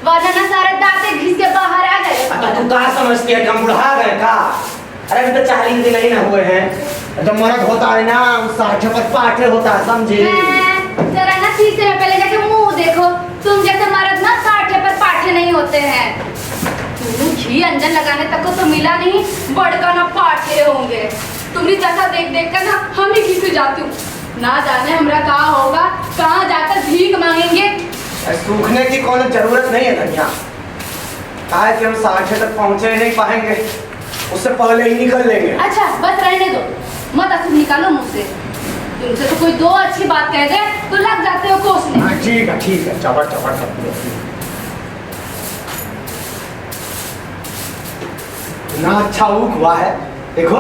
वरना ना सारे दांत घिस के बाहर आ गए। तू कहाँ समझती है कि हम बुढ़ा गए का? अरे अभी तो 40 दिन ही ना हुए हैं। जब मर्द होता है ना 60 पर पाठे होता है, समझी? जरा ना शीशे में पहले जाके मुंह देखो। तुम जैसे मर्द ना 60 पर पाठे नहीं होते हैं। घी अंजन लगाने तक को तो मिला नहीं, बड़का ना पाठे होंगे। तुम्हारी दशा देख देख कर ना हम ही घिस जाती हूँ। ना जाने हमरा कहाँ होगा, कहाँ जाकर भीख मांगेंगे। सूखने की कोई जरूरत नहीं है धनिया। कहा है कि हम 60 तक पहुँचे नहीं पाएंगे, उससे पहले ही निकल लेंगे। अच्छा बस रहने दो, मत असुर निकालो मुझसे। तुमसे तो कोई दो अच्छी बात कह दे तो लग जाते हो कोसने। ठीक है चपड़ चपड़ ना अच्छा ऊख हुआ है। देखो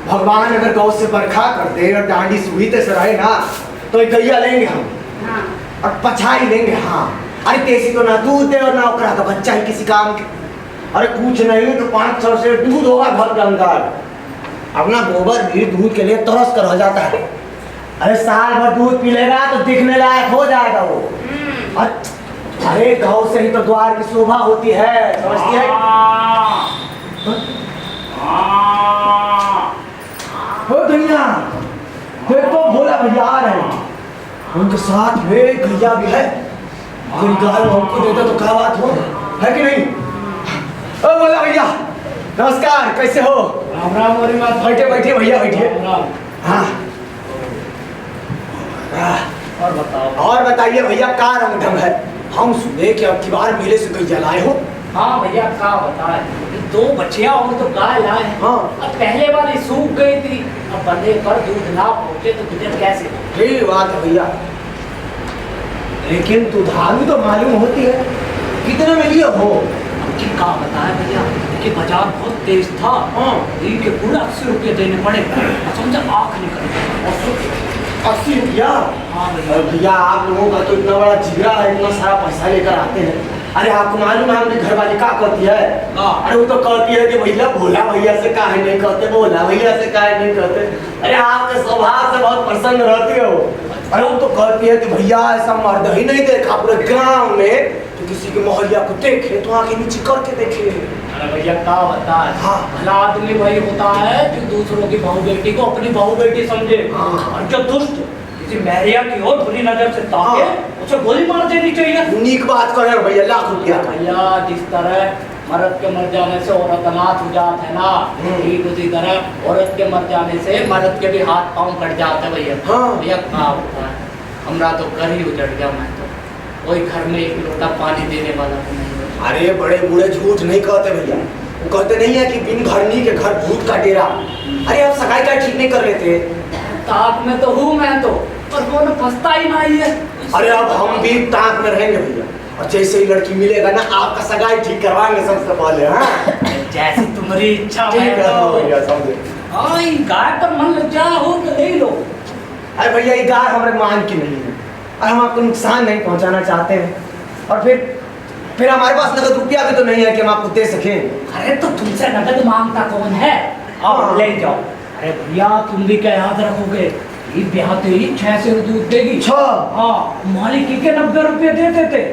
भगवान अगर गौ से बरखा करते और डांडी सुहीते से रहे ना तो एक गैया लेंगे हम। हाँ। और पछाई लेंगे। हाँ अरे तेजी तो ना दूध दे और ना ओकरा का बच्चा ही किसी काम के। अरे कुछ नहीं तो 500 से दूध होगा घर के अंदर। अपना गोबर भी दूध के लिए तरस कर हो जाता है। अरे साल भर दूध पी लेगा तो दिखने लायक हो जाएगा वो। अरे गौ से ही तो द्वार की शोभा होती है, समझती है? हो धनिया देखो भोला भैया आ रहे हैं, उनके साथ में गैया भी है। कोई गाय हमको देता तो क्या बात हो, है कि नहीं? ओ भोला भैया नमस्कार, कैसे हो? राम राम। बैठे बैठे भैया बैठिए। हाँ और बताइए भैया का रंग ढंग है? हम सुने कि अब की बार मेले से गैया लाए हो। हाँ भैया क्या बताए, 2 बच्चियां और तो गाय लाए हैं। हाँ। अब पहले वाली सूख गई थी, अब बंदे पर दूध ना पहुंचे तो तुझे कैसे? ठीक बात है भैया, लेकिन दुधारू तो मालूम होती है। कितने में लिए हो? कि क्या बताए भैया कि बाजार बहुत तेज था। हाँ। के पूरा 80 रुपये देने पड़े। समझा आँख निकल 80 रुपया? हाँ भैया। भैया आप लोगों का तो इतना बड़ा जिगरा है, इतना सारा पैसा लेकर आते हैं। अरे आपको मालूम है हमने घर वाली क्या कहती है? अरे वो तो कहती है कि भैया भोला भैया से काहे नहीं कहते, भोला भैया से काहे नहीं कहते। अरे आपके स्वभाव से बहुत प्रसन्न रहती है वो। अरे वो तो कहती है कि भैया ऐसा मर्द ही नहीं देखा पूरे गाँव में, तो किसी के मोहल्ला को देखे तो आगे नीचे करके देखे। अरे भैया क्या बता है, हाँ। भला आदमी वही होता है जो दूसरों की बहू बेटी को अपनी बहू बेटी समझे। हाँ। और जो दुष्ट किसी महरिया की ओर बुरी नजर से ताके, हाँ। उसे गोली मार देनी चाहिए। यूनिक बात कर रहे हो भैया, लाख रुपया का। भैया जिस तरह मर्द के मर जाने से औरत अनाथ हो जाते है ना, ठीक उसी तरह औरत के मर जाने से मर्द के भी हाथ पांव कट जाते भैया। हाँ। भैया क्या होता है, हमरा तो घर ही उजड़ गया। मैं तो कोई घर में एक लोटा पानी देने वाला तो नहीं। अरे बड़े बूढ़े झूठ नहीं कहते भैया, वो कहते नहीं है कि बिन घरनी के घर भूत का डेरा। अरे आप सगाई का ठीक नहीं कर लेते? ताक में तो हूँ मैं तो, पर कौन फंसता ही नहीं है। अरे अब हम भी ताक में रहेंगे भैया, और जैसे ही लड़की मिलेगा ना आपका सगाई ठीक करवाएंगे सबसे पहले। हाँ जैसी तुम्हारी इच्छा ठीक है भैया, समझे? हाँ गाय पर मन लग जा हो तो ले लो। अरे भैया ये गाय हमारे मान की नहीं है, और हम आपको नुकसान नहीं पहुंचाना चाहते हैं। और फिर हमारे पास नगद रुपया भी तो नहीं है कि हम आपको दे सकें। अरे तो तुमसे नगद मांगता कौन है? आओ ले जाओ। अरे भैया तुम भी क्या याद रखोगे, ये ब्याह ही 6 से दूध देगी। हाँ मालिक के 90 रुपये देते थे।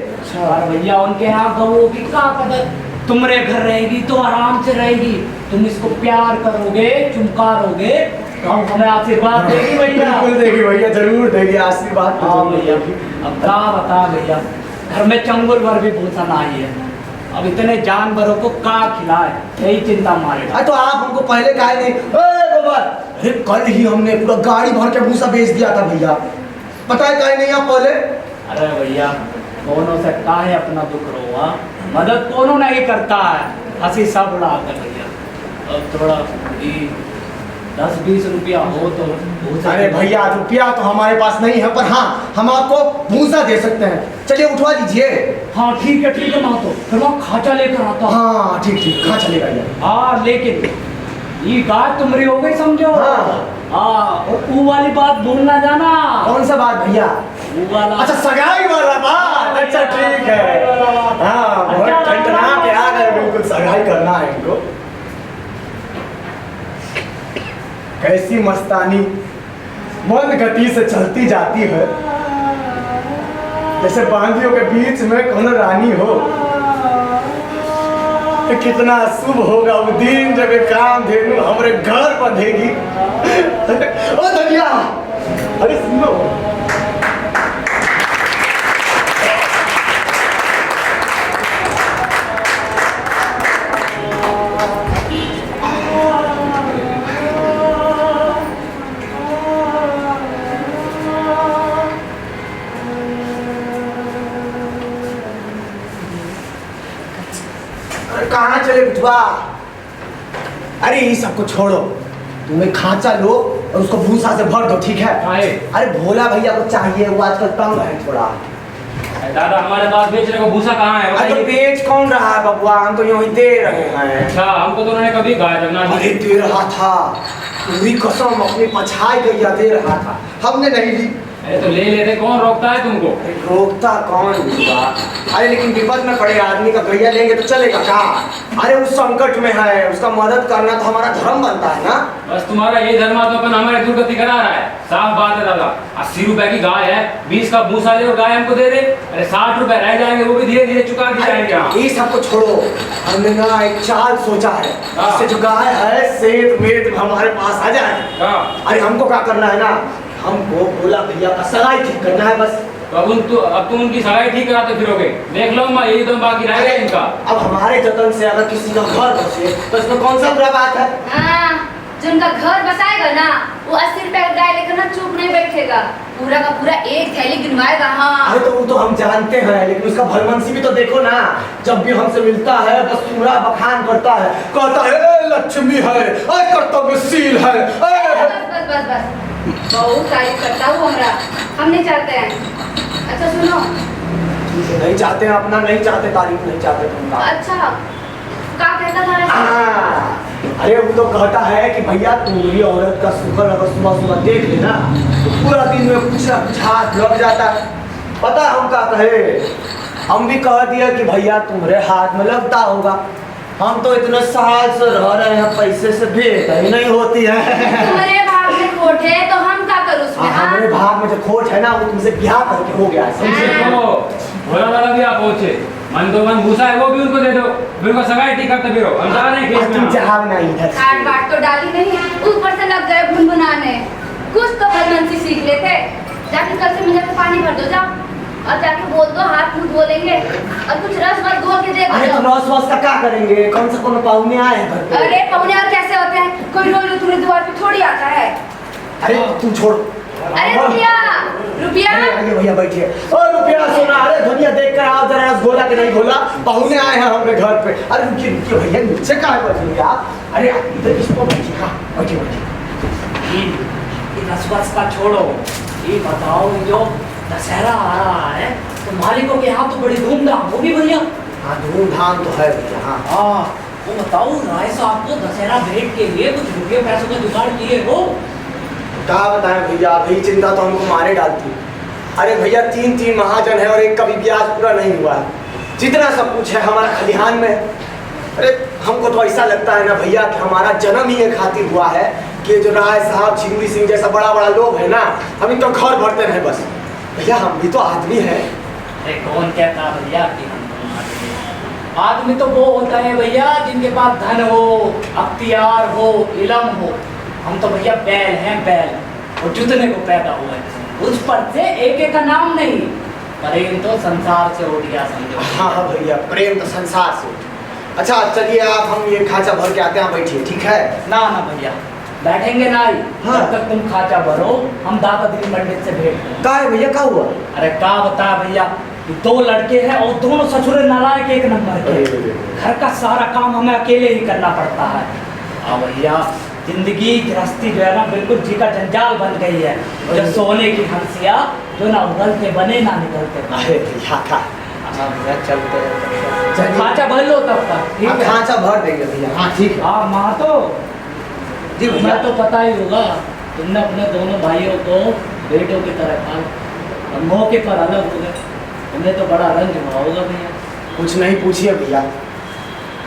और भैया उनके यहाँ गऊ की क्या कदर, तुम्हारे घर रहेगी तो आराम से रहेगी। तुम इसको प्यार करोगे, चुमकारोगे तो हमें आशीर्वाद देगी भैया। बिल्कुल देगी भैया, जरूर देगी आशीर्वाद। हाँ भैया। अब क्या बता भैया, घर में चंगुल भर भी भूसा आई है, अब इतने जानवरों को क्या खिलाए, यही चिंता मारेगा। तो आप हमको पहले कहा नहीं? अरे कल ही हमने पूरा गाड़ी भर के भूसा बेच दिया था भैया, पता है कहीं नहीं आप पहले? अरे भैया कौनों से काहे अपना दुख रोआ, मदद कौनों नहीं करता है, हंसी सब उड़ाकर भैया। अब थोड़ा 10-20 रुपया हो तो भूसा। अरे भैया रुपया तो हमारे पास नहीं है, पर हाँ हम आपको भूसा दे सकते हैं। चलिए उठवा लीजिए। हाँ ठीक है ना, तो फिर मैं खाचा लेकर आता हूँ। हाँ ठीक कहाँ चलेगा ये? हाँ लेकिन ये बात तुम्हारी हो गई समझो। हाँ और वो वाली बात भूलना जाना। कौन सा बात भैया? वो वाला, अच्छा सगाई वाला बात। अच्छा ठीक है। हाँ बहुत ठंडना के आ गए, बिल्कुल सगाई करना है इनको। कैसी मस्तानी मन गति से चलती जाती है, जैसे बांधियों के बीच में कोनो रानी हो। तो कितना शुभ होगा वो दिन जब एक काम धेनु हमारे घर बंधेगी। ओ धनिया, अरे सुनो, कहाँ चले बिठवा? अरे ये सबको छोड़ो, तुम एक खांचा लो और उसको भूसा से भर दो, ठीक है? अरे भोला भैया को चाहिए, वो आजकल तंग है थोड़ा। दादा हमारे पास बेचने को भूसा कहाँ है? अरे तो बेच कौन रहा है बबुआ, हम तो यूं ही दे रहे हैं। अच्छा, हमको तो उन्होंने कभी कहा जब ना। अरे दे रहा था, पूरी कसम अपनी पछाई गैया दे रहा था, हमने नहीं ली। अरे तो ले लेते, कौन रोकता है तुमको? रोकता कौन हुआ? अरे लेकिन विपद में पड़े आदमी का गैया लेंगे तो चलेगा क्या? अरे उस संकट में है, उसका मदद करना तो हमारा धर्म बनता है ना। बस तुम्हारा ये धर्मात्मापन हमारे दुर्गति करा रहा है। साफ बात है दादा, 80 रुपए की गाय है, 20 का भूसा ले और गाय हमको दे दे। अरे 60 रुपए रह जाएंगे, वो भी धीरे धीरे चुका दी जाएंगे। ये सबको छोड़ो, हमने ना एक चाल सोचा है, इससे जो गाय है सेठ मेट हमारे पास आ जाए। अरे हमको क्या करना है ना, हमको भोला भैया का सगाई ठीक करना है बस। तो अब तुम उनकी सगाई ठीक कराते फिरोगे? देख लो माँ, यही तो बाकी रह गया इनका। अब हमारे जतन से अगर किसी का घर बसे तो इसमें कौन सा बुरा बात है? हाँ, जो उनका घर बसाएगा ना, वो 80 रुपए का गाय लेकर ना चुप नहीं बैठेगा, पूरा का पूरा एक थैली गिनवाएगा। हाँ अरे तो वो तो हम जानते हैं, लेकिन उसका भलमनसी भी तो देखो ना। जब भी हमसे मिलता है बस पूरा बखान करता है, कहता है ए लक्ष्मी है, ए कर्तव्यशील है। बस बस बस बस, बहुत तारीफ करता हूँ हमरा, हम नहीं चाहते हैं। अच्छा सुनो, नहीं चाहते हैं अपना, नहीं चाहते तारीफ, नहीं चाहते तुमका। अच्छा क्या कहता था? हाँ, अरे वो तो कहता है कि भैया तुम्हारी औरत का सुखर अगर सुबह सुबह देख लेना तो पूरा दिन में कुछ ना कुछ हाथ लग जाता है। पता हम क्या कहे, हम भी कह दिया कि भैया तुम्हारे हाथ में लगता होगा। हम तो इतने साल से रह रहे हैं, पैसे से भेंट ही नहीं होती है। तुम्हारे भाग में खोट है तो हम क्या करूँ उसमें? हमारे भाग में जो खोट है ना, वो तुमसे ब्याह करके हो गया है, समझे? तो भोला वाला भी आप पहुंचे, मन तो मन भूसा है वो भी उनको दे दो, फिर उनको सगाई ठीक करते फिरो। हम जा रहे हैं खेत तुम में। जाओ ना इधर। काट काट तो डाली नहीं, ऊपर से लग गए भुनभुनाने। कुछ तो भलमनसी सीख लेते। जाके कल से मिला के पानी भर दो, जाओ और जाके बोल दो, हाथ मुंह धो लेंगे और कुछ रस वस घोल के दे अरे दो। तो रस वस का क्या करेंगे? कौन सा कोनो पाहुने आए हैं घर पे? अरे पौने और कैसे होते हैं? कोई रोज रोज तुम्हारे द्वार पे थोड़ी आता है। अरे तुम छोड़ो। अरे रुपया रुपया, अरे भैया बैठिए। ओ रुपया सोना, अरे धनिया देख कर आओ जरा, रस घोला कि नहीं घोला? पाहुने आए हैं हमारे घर पे। अरे रुकिए रुकिए भैया, नीचे कहाँ बैठिए आप? अरे इधर इसको बैठिए। हाँ बैठिए बैठिए। ये रसवस का छोड़ो, ये बताओ, ये जो दशहरा आ रहा है तो मालिकों के यहाँ तो बड़ी धूमधाम होगी भैया। हाँ धूमधाम तो है भैया। हाँ हाँ, वो बताओ राय साहब को दशहरा भेंट के लिए कुछ रुपये पैसों का जुगाड़ किए हो? क्या बताएं भैया, अभी चिंता तो हमको मारे डालती। अरे भैया 3 महाजन है और एक का भी ब्याज पूरा नहीं हुआ है। जितना सब कुछ है हमारा खलिहान में। अरे हमको तो ऐसा लगता है ना भैया कि हमारा जन्म ही ये खातिर हुआ है कि जो राय साहब, झिंगुरी सिंह जैसा बड़ा बड़ा लोग है ना, हम इनको घर भरते रहे बस। भैया हम भी तो आदमी हैं। अरे कौन कहता है भैया कि हम दोनों आदमी हैं? आदमी तो वो होता है भैया जिनके पास धन हो, अख्तियार हो, इलम हो। हम तो भैया बैल हैं, बैल, और जुतने को पैदा हुए हैं। उस पर से एक का नाम नहीं, प्रेम तो संसार से उठ गया समझो। हाँ भैया, प्रेम तो संसार से। अच्छा चलिए आप, हम ये खाचा भर के आते हैं, बैठिए ठीक है? ना ना भैया, बैठेंगे ना ही। हाँ। जब तक तुम खाचा भरो हम दादा दिन पंडित से भेंट करें। क्या है भैया, क्या हुआ? अरे क्या बता भैया, ये 2 लड़के हैं और दोनों ससुरे नालायक एक नंबर के। घर का सारा काम हमें अकेले ही करना पड़ता है। अब भैया जिंदगी गृहस्थी जो है ना, बिल्कुल जी का जंजाल बन गई है। जो सोने की हंसिया जो ना उगलते बने ना निकलते बने। अरे भैया का चलते हैं। खाचा भर लो तब तक, ठीक है? खाचा भर देंगे भैया। हाँ ठीक है। हाँ माँ तो जी भैया। मैं तो पता ही होगा, तुमने अपने दोनों भाइयों को बेटों की तरह पाला और मौके पर अलग हो गए। तुम्हें तो बड़ा रंज हुआ होगा भैया। कुछ नहीं पूछिए भैया,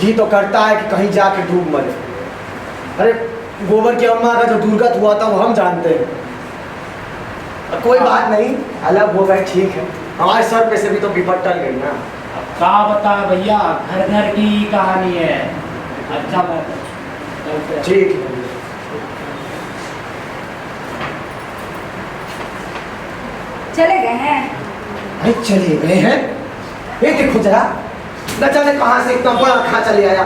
जी तो करता है कि कहीं जाके डूब मरे। अरे गोबर की अम्मा का जो दुर्गत हुआ था वो हम जानते हैं। कोई बात नहीं, अलग हो गए ठीक है। हमारे सर पे से भी तो विपद टल गई ना। अब क्या बता भैया, घर घर की कहानी है। अच्छा बात है, चलते हैं। ठीक है। चले गए हैं। अरे चले गए हैं? ये देखो जरा, न जाने कहाँ से इतना बड़ा खांचा ले आया।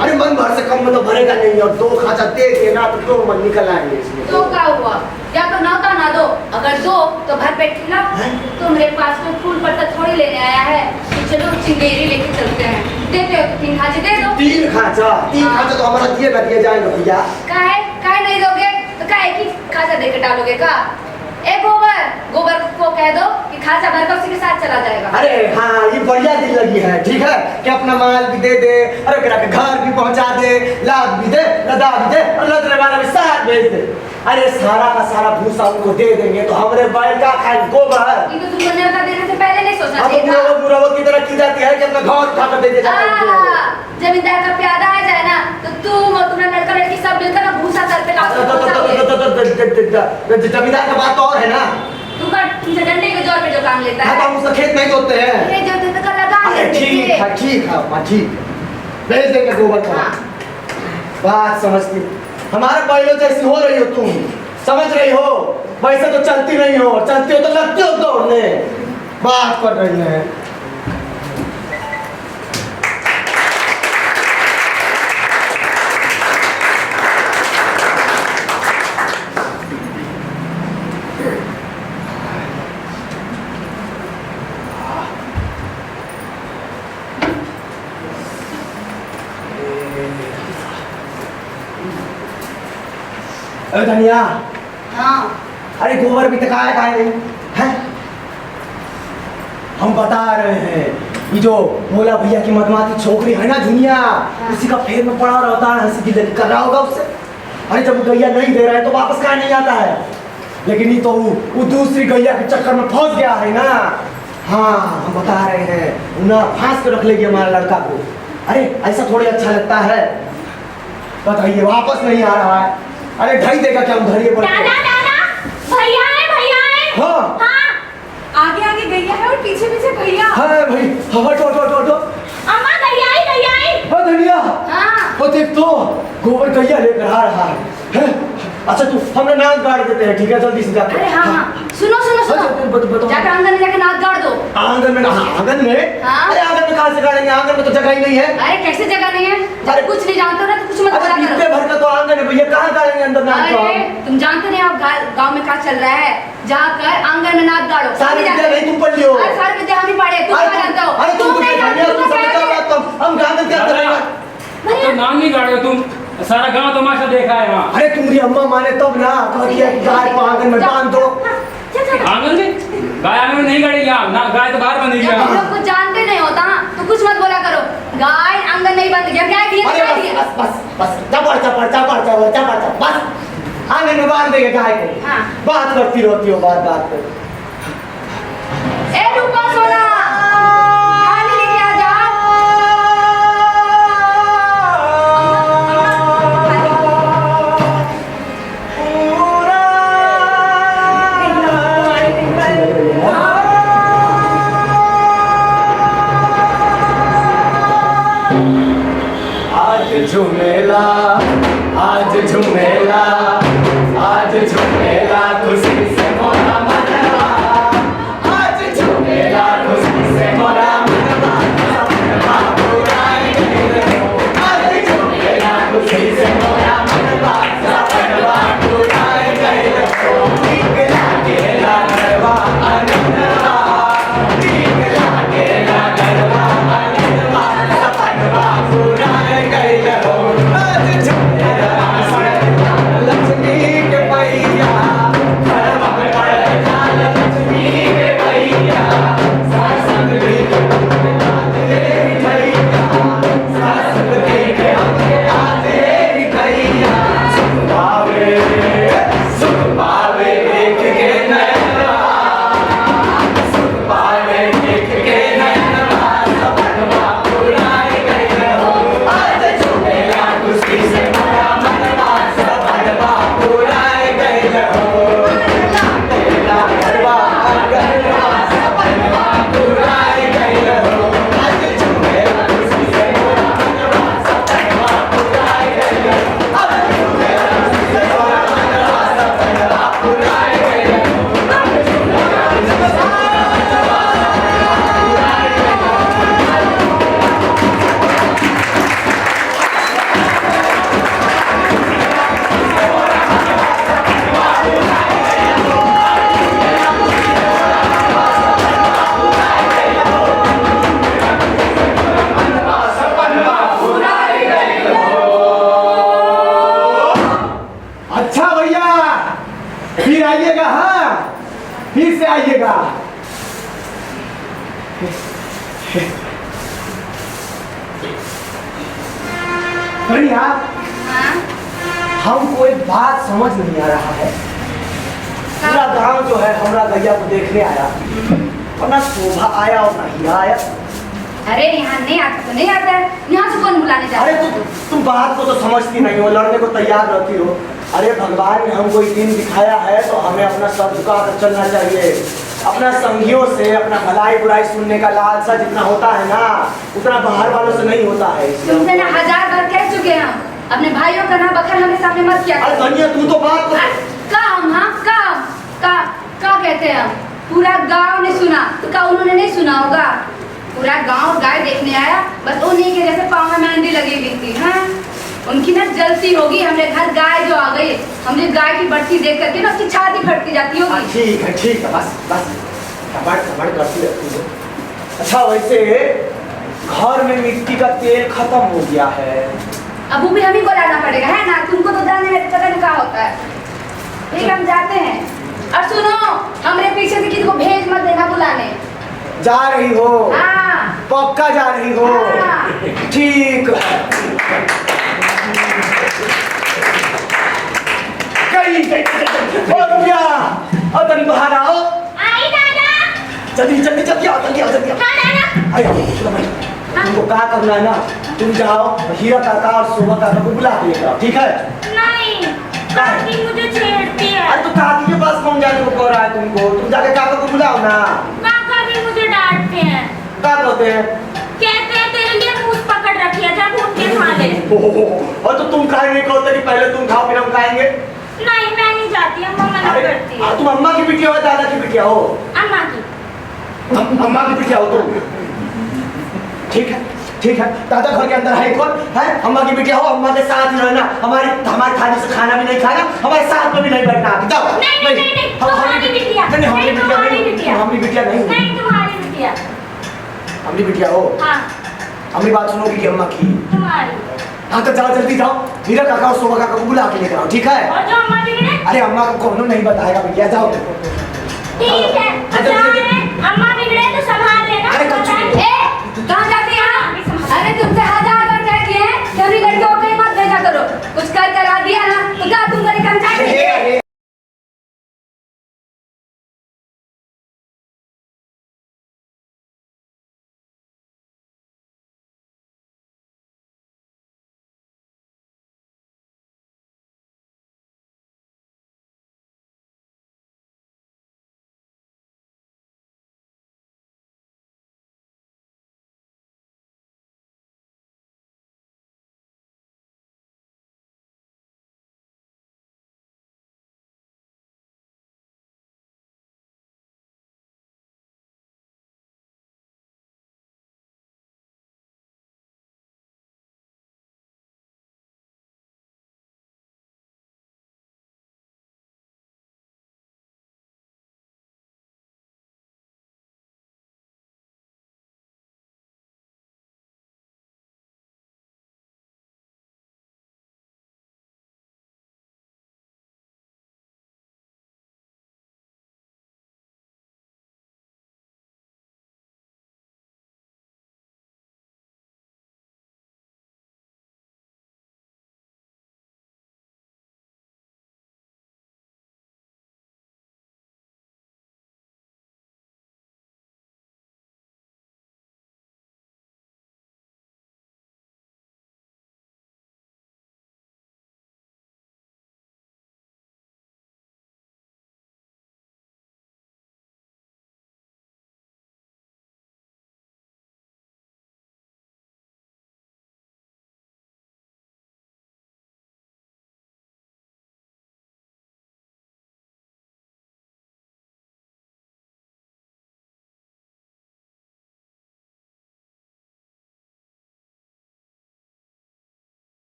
अरे मन भर से कम में तो भरेगा नहीं, और 2 खांचा दे के ना तो 2 मन निकल आएंगे इसमें। तो क्या हुआ, या तो ना ना दो, अगर दो तो भर पेट खिला। तो मेरे पास तो फूल पत्ता थोड़ी लेने आया है कि चलो चिंगेरी लेके चलते हैं। देते हो तो 3 खांचे दे दो। 3 खांचा? 3 खांचा तो हमारा दिए जाएंगे भैया। काहे नहीं दोगे तो काहे की खांचा देके डालोगे का? ए गोबर को कह दो कि खांचा भर कर उसी के साथ चला जाएगा। अरे हाँ, ये बढ़िया दिल लगी है। ठीक है कि अपना माल भी दे दे, अरे करा के घर भी पहुंचा दे, लाद भी दे, लदा भी दे, और लदने वाला भी साथ भेज दे। अरे सारा का सारा भूसा उनको दे देंगे तो हमरे बैल का खाए गोबर। ये तो तुमको न्योता देने से पहले नहीं सोचना अब चाहिए था। बुरा की तरह की जाती है कि अपना घर उठा कर दे दे जाता है। जमींदार का प्यादा आ जाए ना तो तुम और तुम्हारा लड़का लड़की सब मिलकर ना भूसा सर पे लाओगे। जमींदार का बात और है ना। तुमसे डंडे के जोर पे जो काम लेता हाँ, है। तो हम उसका खेत नहीं जोतते हैं। खेत जोतते तो लगा अरे लेते ठीक थे। है, ठीक है अम्मा, ठीक है, भेज देंगे गोबर का। हाँ। बात समझती, हमारे बैलों जैसी हो रही हो तुम, समझ रही हो? वैसे तो चलती नहीं हो, चलती हो तो लगती हो दौड़ने। बात कर रही है। अरे धनिया, हाँ। अरे गोबर भी तकाया का नहीं है? हम बता रहे हैं, ये जो मोला भैया की मदमाती छोकरी है ना दुनिया, उसी का फेर में पड़ा रहता है, हंसी की कर रहा होगा उससे। अरे जब गैया नहीं दे रहा है तो वापस कहाँ नहीं आता है, लेकिन ये तो वो दूसरी गैया के चक्कर में फंस गया है ना। हाँ, हम बता रहे हैं, ना फांस के रख लेगी हमारा लड़का को। अरे ऐसा थोड़ी अच्छा लगता है, बताइए, वापस नहीं आ रहा है। अरे ढाई देगा क्या उधर? ये दादा भैया है। हाँ हाँ, आगे गैया है और पीछे भैया। हाँ भाई, हटो हटो हटो हटो। अम्मा गैया आई। हाँ धनिया, हाँ। वो देख तो गोबर गैया लेकर आ रहा है। अच्छा तू हमने नाक गाड़ देते हैं, ठीक है? जल्दी से जाते अरे हैं। हाँ, सुनो बताओ। जाकर आंगन में जाकर नाक गाड़ दो। आंगन में? आंगन में? हाँ। अरे आंगन में कहाँ से गाड़ेंगे? आंगन में तो जगह ही नहीं है। अरे कैसे जगह नहीं है? अरे जब कुछ नहीं जानते हो ना तो कुछ मत अरे बोला इतने करो। भर का तो आंगन है भैया, कहाँ गाड़ेंगे अंदर नाक को? अरे तुम जानते नहीं आप गांव में क्या चल रहा है? जाकर आंगन में नाक गाड़ो। सारी विद्या नहीं तुम पढ़ लियो। अरे सारी विद्या हम ही पढ़े, तुम क्या जानते हो? अरे तुम नहीं जानते, तुम तुम समझ क्या बात तो हम आंगन क्या करेंगे? तो नाम नहीं गाड़े हो तुम, सारा गांव तमाशा देखा है वहाँ। अरे तुम्हारी अम्मा माने तब ना, कहती है कि गाय को आंगन में बांध दो। आंगन में गाय आंगन में नहीं गाड़ेगी आप ना, गाय तो बाहर बंधेगी जब तुम यहाँ। लोग कुछ जानते नहीं होता तो कुछ मत बोला करो। गाय आंगन नहीं बंद किया, क्या दिया? क्या अरे दिया? बस चपड़ बस आंगन में बांध देंगे गाय को। हाँ। बात करती रहती हो, बात पे। ए रूपा सोना, खाली लेके आ जाओ। आज झूमेला खुशी से मोरा मनवा, आज झूमेला खुशी से मोरा मनवा, सपनवा पुराई गई हो। आज झूमेला खुशी से मोरा मनवा, सपनवा पुराई गई हो। ठीक लागेला गरबा अननवा, ठीक लागेला गरबा अननवा, सपनवा पुराई गई हो। आज झूमेला लक्ष्मी के पैया, घरवा में पड़े लाल लक्ष्मी के पैया, सरस्वती के हमके आते भैया, सरस्वती के हमके आते भैया। सुख पावे देख के नैनवा, सुख पावे देख के नैनवा, सपनवा पुराई गई हो। आज झूमेला खुशी से मोरा मनवा, सपनवा पुराई गई हो। लागेला गरबा अननवा, सपनवा बढ़िया। हाँ? हमको एक बात समझ नहीं आ रहा है। पूरा गांव जो है हमरा गैया को देखने आया, और ना शोभा आया और ना हीरा आया। अरे यहाँ नहीं आता तो नहीं आता है, यहाँ से कौन बुलाने जाता अरे है? तुम बात को तो समझती नहीं हो, लड़ने को तैयार रहती हो। अरे भगवान ने हमको ये दिन दिखाया है तो हमें अपना सर झुका कर चलना चाहिए। अपना संगियों से अपना भलाई बुराई सुनने का लालसा जितना होता है ना, उतना बाहर वालों से नहीं होता है। तुमसे ना 1000 बार कह चुके हैं हम, अपने भाइयों का ना बखर हमें सामने मत किया अरे करो। धनिया तू तो बात को काम, हाँ काम, का कहते हैं हम? पूरा गांव ने सुना तो क्या उन्होंने नहीं सुना होगा? पूरा गांव गाय देखने आया, बस उन्हीं के जैसे पाँव में मेहंदी लगी हुई थी। हाँ, उनकी ना जलती होगी, हमने घर गाय जो आ गई, हमने गाय की बढ़ती देख करके ना उसकी छाती फटती जाती होगी। ठीक है, बस बस खबड़ करती रहती हो। अच्छा वैसे घर में मिट्टी का तेल खत्म हो गया है। अब वो भी हमें को लाना पड़ेगा, है ना? तुमको तो जाने में पता नहीं क्या होता है। ठीक, हम जाते हैं। और सुनो, हमरे पीछे से किसी को भेज मत देना बुलाने। जा रही हो? हाँ। पक्का जा रही हो? हाँ। ठीक है। और क्या? और तनी बाहर आओ। आई दादा। जल्दी आओ, जल्दी आओ। हाँ दादा। आइए, तुमको क्या करना है ना, तुम जाओ हीरा काका और शोभा काका को बुला के लेकर आओ, ठीक है? नहीं, काकी मुझे छेड़ती है। अरे तो काकी के पास कौन जाने को कह रहा है तुमको? तुम जाके काका को बुलाओ ना। काका भी मुझे डांटते हैं। क्या कहते हैं? कहते हैं तेरे लिए मूस पकड़ रखी है, जा ढूंढ के खा ले। और तो तुम खाए नहीं कहते कि पहले तुम खाओ फिर हम खाएंगे? नहीं, मैं नहीं जाती, अम्मा मना करती है। तुम अम्मा की बिटिया हो दादा की बिटिया हो? अम्मा की। अम्मा की बिटिया हो तुम? ठीक है। दादा घर के अंदर है कौन है? अम्मा की बिटिया हो, अम्मा के साथ ही रहना। हमारी थाली से खाना भी नहीं खाना, हमारे साथ में भी नहीं बैठना। जाओ। नहीं, तुम्हारी बिटिया। नहीं, हमारी बिटिया नहीं। नहीं, तुम्हारी बिटिया। हमारी बिटिया हो? हाँ, हमारी बात सुनोगी कि अम्मा की? तुम्हारी। हाँ तो जाओ, जल्दी जाओ, हीरा काका और शोभा काका को बुला के लेकर आओ, ठीक है? और जो अम्मा बिगड़े? अरे अम्मा को कौन नहीं बताएगा भैया, जाओ। ठीक है, अम्मा बिगड़े तो संभाल लेना। अरे कच्ची। कहाँ जाती हैं? अरे तुमसे 1000 बार कह दिए हैं कि अपनी लड़कियों को कहीं मत भेजा करो। कुछ कर करा दिया ना तो क्या तुम करें? अरे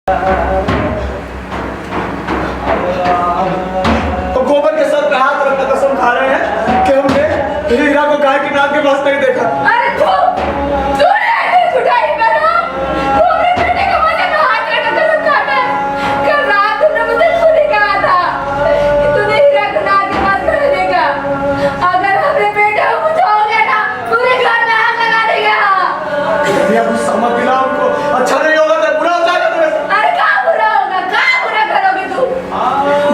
तो गोबर के सर पे हाथ रखकर कसम खा रहे हैं कि हमने हीरा को गाय के नाम के पास नहीं देखा। अरे तूने ऐसी छुटाई करो, तू अपने बेटे को मुझे हाथ रखकर कसम खाता है। कल रात तुमने मुझे खुद ही कहा था कि तूने हीरा को नाम के पास कर देगा। अगर अपने बेटे को कुछ हो गया ना, पूरे घर में आग लगा देगा। भैया कुछ समझ दिला हमको, अच्छा नहीं होगा तो बुरा हो जाएगा तेरे साथ। अरे क्या बुरा होगा, क्या बुरा करोगे तू?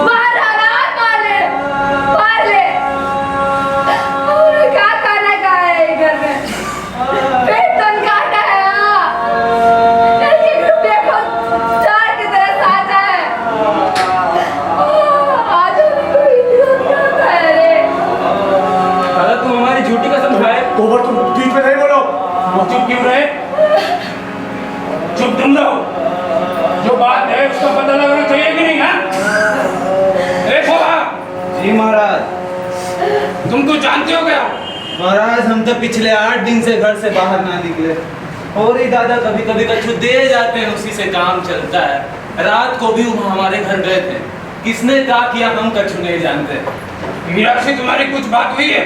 मार डाला, मार ले, मार ले। और क्या खाना का है ये घर में? पेट तन काटा है, हाँ। एक रुपये को चार की तरह साजा है। आज उनको इज्जत करता है रे। दादा तुम हमारी झूठी कसम खाए, गोबर तुम बीच में नहीं बोलो। वो चुप क्यों रहे? चुप तुम रहो, जो बात है उसका पता लगना चाहिए कि नहीं? हाँ ए शोभा, जी महाराज। तुम कुछ जानते हो क्या? महाराज हम तो पिछले 8 दिन से घर से बाहर ना निकले। और ही दादा कभी कभी कछु दे जाते हैं, उसी से काम चलता है। रात को भी वो हमारे घर गए थे। किसने क्या किया हम कछु नहीं जानते। हीरा से तुम्हारी कुछ बात हुई है?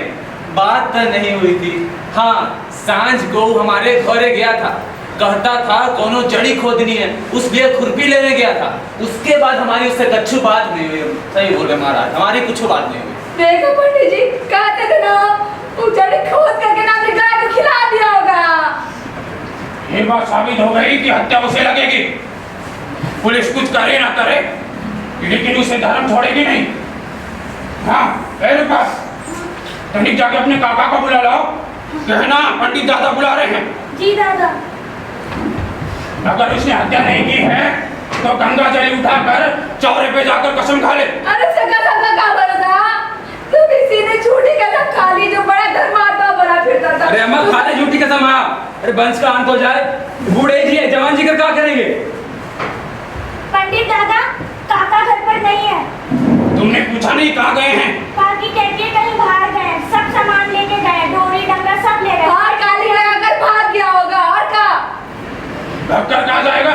बात तो नहीं हुई थी। हाँ, सांझ को हमारे घरे गया था, कहता था कोनो जड़ी खोदनी है, उस लिए खुरपी लेने गया था। उसके बाद हमारी उससे कछु बात नहीं हुई। सही बोले महाराज, हमारी कुछ बात नहीं हुई। देखो पंडित जी, कहते थे ना, वो जड़ी खोद करके ना अपनी गाय को खिला दिया होगा। ये बात साबित हो गई कि हत्या उसे लगेगी। पुलिस कुछ करे ना करे, लेकिन उसे धर्म छोड़ेगी नहीं। हाँ मेरे पास तनिक जाके अपने काका को बुला लाओ, कहना पंडित दादा बुला रहे हैं। जी दादा। अगर उसने हत्या नहीं की है तो गंगा जल उठाकर चौरे पे जाकर कसम खा ले। अरे सगा सगा का भरोसा, तुम इसी ने झूठी कसम खा ली जो बड़ा धर्मात्मा बना फिरता था। अरे अम्मा खा ले झूठी कसम। हाँ अरे वंश का अंत हो जाए, बूढ़े जी है, जवान जी का क्या करेंगे? पंडित दादा, काका घर पर नहीं है। तुमने पूछा नहीं कहाँ गए हैं? काकी कहती है कहीं बाहर गए, सब सामान लेके गए, डोरी डंगा सब ले गए। और काली लगाकर भाग गया होगा। और का भगकर कहाँ जाएगा?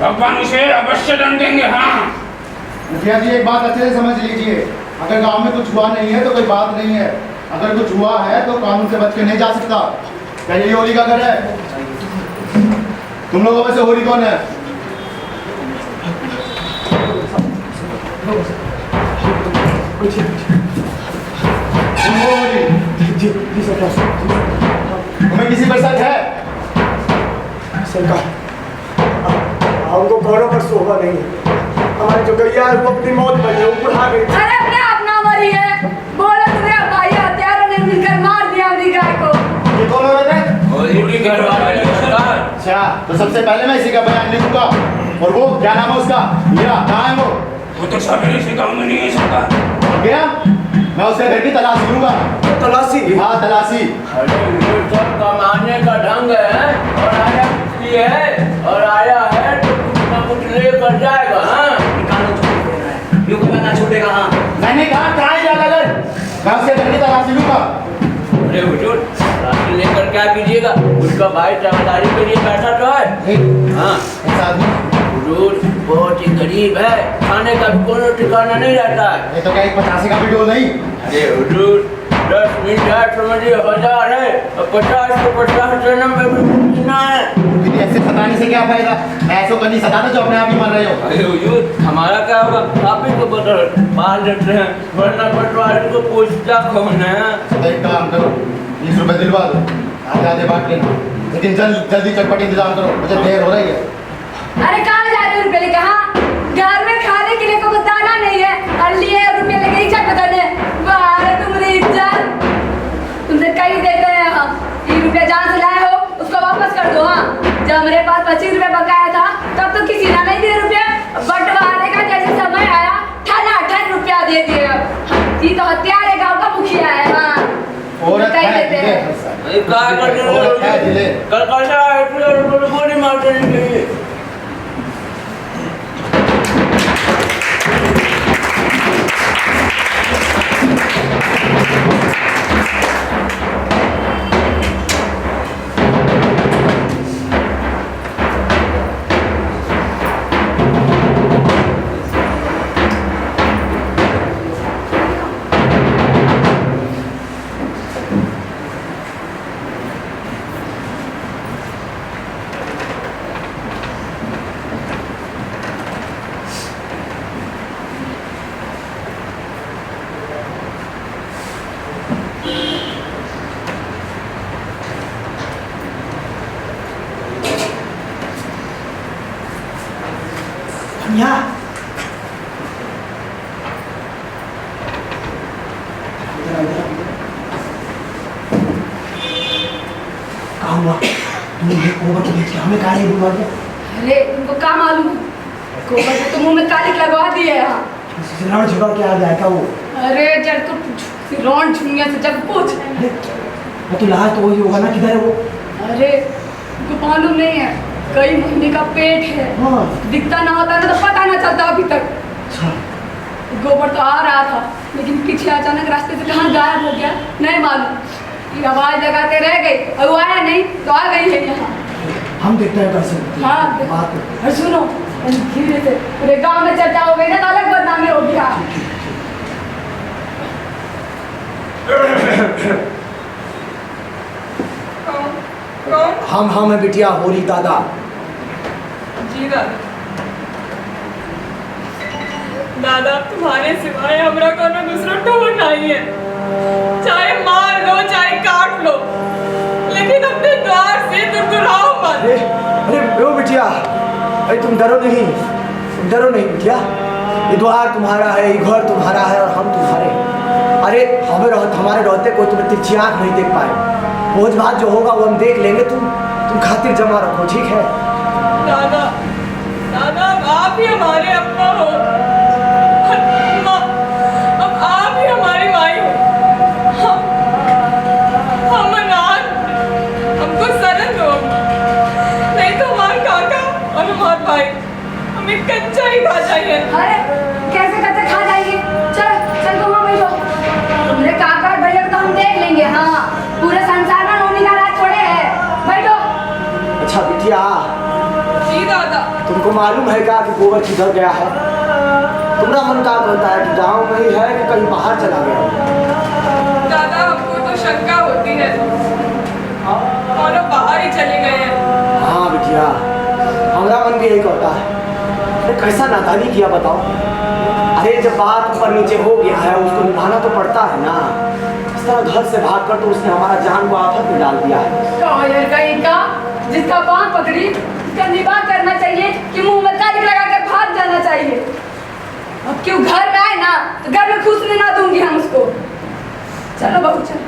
भगवान उसे अवश्य दंड देंगे। हाँ मुखिया जी एक बात अच्छे से समझ लीजिए, अगर गांव में कुछ हुआ नहीं है तो कोई बात नहीं है, अगर कुछ हुआ है तो कानून से बच के नहीं जा सकता। क्या यही होली का घर है? तुम लोगों में से होली कौन है? तुम हो होली? तुम्हें किसी पर शक है? सरकार हमको गौरव पर शोभा नहीं है। हमारी जो गैया है वो अपनी मौत बनी है, वो बुढ़ा गई। अरे अपने आप ना मरी है, बोले तुम्हारे भाई हत्यारों ने मिलकर मार दिया अपनी गाय को। ये कौन औरत है? होली घर वाले सरकार। अच्छा, तो सबसे पहले मैं इसी का बयान लिखूंगा। और वो क्या नाम है उसका? हीरा कहाँ है वो तो सवेरे से गाँव में नहीं है सरकार। वो गया? मैं उसके घर की तलाश लूंगा। तलाशी? हाँ तलाशी। अरे ये सब कमाने का ढंग है, और आया कुछ है, और आया है तो कुछ ना कुछ लेकर जाएगा। हाँ यूं करना छूटेगा। हाँ मैंने कहा कहाँ है जाकर मैं उसके घर की तलाशी लूंगा। अरे हुजूर, राशि लेकर क्या कीजिएगा? उसका भाई ठेकेदारी के लिए बैठा तो है। हाँ ऐसा आदमी हुजूर बहुत ही गरीब है, खाने का भी कोई ठिकाना नहीं रहता है। ये तो क्या एक 85 का भी डोल नहीं? अरे हुजूर 10 मिल जाए समझिए 1000 है, और 50 को 50 जन्म में भी मुमकिन है। क्योंकि ऐसे सताने से क्या फायदा? मैं ऐसा करनी सताता जो अपने आप ही मर रहे हो। अरे हुजूर हमारा क्या होगा? आप ही को बदल बाहर देते हैं, वरना पटवारी को पूछता कौन है? तो एक काम करो, 20 रुपए दिलवा दो, आधे आधे बांट लेना, लेकिन जल्दी चटपट इंतजाम करो, मुझे देर हो रही है। अरे कहाँ जा रहे हो रुपये लेके? हाँ घर में खाने के लिए कोई दाना नहीं है और लिए रुपये लेके ही चट बताने। वाह तुम्हारी इज्जत, तुमसे कहीं देते हैं हम। 3 रुपये जहाँ से लाए हो उसको वापस कर दो। हाँ जब मेरे पास 25 रुपये बकाया था तब तो किसी ने नहीं दिए रुपये, बंटवारे का जैसे समय आया ठन रुपया दे दिए। ये तो हत्यारे गाँव का मुखिया है। हाँ औरत कहीं है, देते हैं। अरे क्या करते हो? औरत है, जिले। कल कल है गोली मार देनी चाहिए। बिटिया क्या हुआ? तुम ये गोबर को बेच के हमें काहे नहीं मार दिया? अरे तुमको क्या मालूम है? गोबर से तो मुंह में कालिक लगवा दिए यहाँ। किसी से लड़ झगड़ के आ जाएगा वो। अरे जब तो रौन झुनिया से जब पूछ। मैं तो लाया तो वही होगा ना, किधर है वो? अरे तुमको मालूम नहीं है, कई महीने का पेट है। हाँ। दिखता ना होता ना तो पता ना चलता अभी तक। अच्छा। गोबर तो आ रहा था लेकिन पीछे अचानक रास्ते से कहाँ गायब हो गया नहीं मालूम। ये आवाज लगाते रह गई और वो आया नहीं तो आ गई है यहाँ। हम देखते हैं कैसे होती है। हाँ बात है। और सुनो धीरे से पूरे गांव में चर्चा हो गई ना तो अलग बदनामी हो गया। हम है बिटिया होरी दादा। जी दादा। दादा तुम्हारे सिवाय हमरा कोनो दूसरा ढोल नहीं है। चाहे मार लो चाहे काट लो लेकिन अपने द्वार से दुराओ मत। अरे ओ बिटिया, अरे तुम डरो नहीं बिटिया। ये द्वार तुम्हारा है, ये घर तुम्हारा है और हम तुम्हारे। अरे हमारे रहते कोई तुम्हें तिरछी आँख नहीं देख पाए। भोज भात जो होगा वो हम देख लेंगे। तुम खातिर जमा रखो, ठीक है? दादा अब आप ही हमारे अपना हो। अब आप ही हमारी माई हो। हम अनाथ, हमको शरण दो नहीं तो हमारे काका और हमारे भाई हमें कच्चा ही खा जाइए। अरे कैसे कच्चा खा जाएंगे? चल तुम वहीं बैठो। तुमने काका और भैया को तो हम देख लेंगे। हाँ पूरे संसार में नोनी का राज छोड़े है। बैठो। अच्छा बिटिया, जी दादा। तुमको मालूम है क्या कि गोबर किधर गया है? तुम्हारा मन क्या कहता है कि गांव में ही है कि कहीं बाहर चला गया? दादा हमको तो शंका होती है और बाहर ही चले गए हैं। हाँ बिटिया, हमारा मन भी यही कहता है। अरे कैसा नादानी किया बताओ। अरे जब बात ऊपर नीचे हो गया है उसको निभाना तो पड़ता है ना। इस तरह घर से भागकर तो उसने हमारा जान को आफत में डाल दिया है। कहीं का जिसका बांह पकड़ी उसका निवाह करना चाहिए कि मुंह में कालिक लगाकर भाग जाना चाहिए। अब क्यों घर में आए ना तो घर में घुसने ना दूंगी हम उसको। चलो बहू चलो।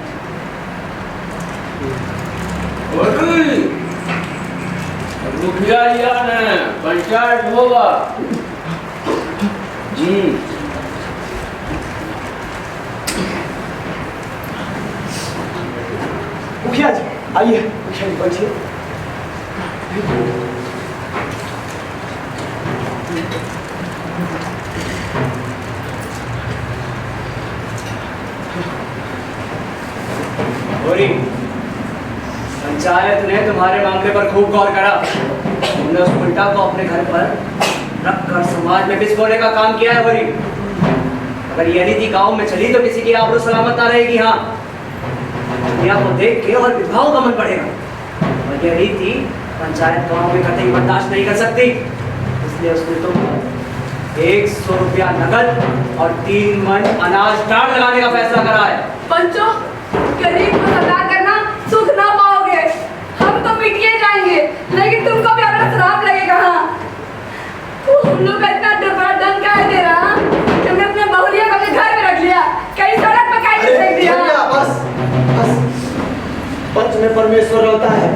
मुखिया लिया ने पंचायत होगा जी। मुखिया जी आइए, मुखिया जी बैठिए। पंचायत ने तुम्हारे मामले पर खूब गौर करा। तुमने उस उल्टा को अपने घर पर रखकर समाज में बिस्फोड़ने का काम किया है बोरी। अगर ये रीति गांव में चली तो किसी की आबरू सलामत ना रहेगी। हाँ दुनिया को देख के और विधवाओं का मन बढ़ेगा और यह रीति पंचायत गांव में कतई बर्दाश्त नहीं कर सकती। इसलिए उसने तुम 100 रुपया नगद और 3 मन अनाज दान लगाने का फैसला करा है। पंचो गरीब को सरदार करना सुख ना पाओगे। हम तो मिटिए जाएंगे लेकिन तुमको भी अपना श्राप लगेगा। हाँ हम लोग का इतना बड़ा दंड क्या दे रहा तुमने अपने बहुलिया को अपने घर में रख लिया, कहीं सड़क पर काहे फेंक दिया। बस पंच में परमेश्वर रहता है।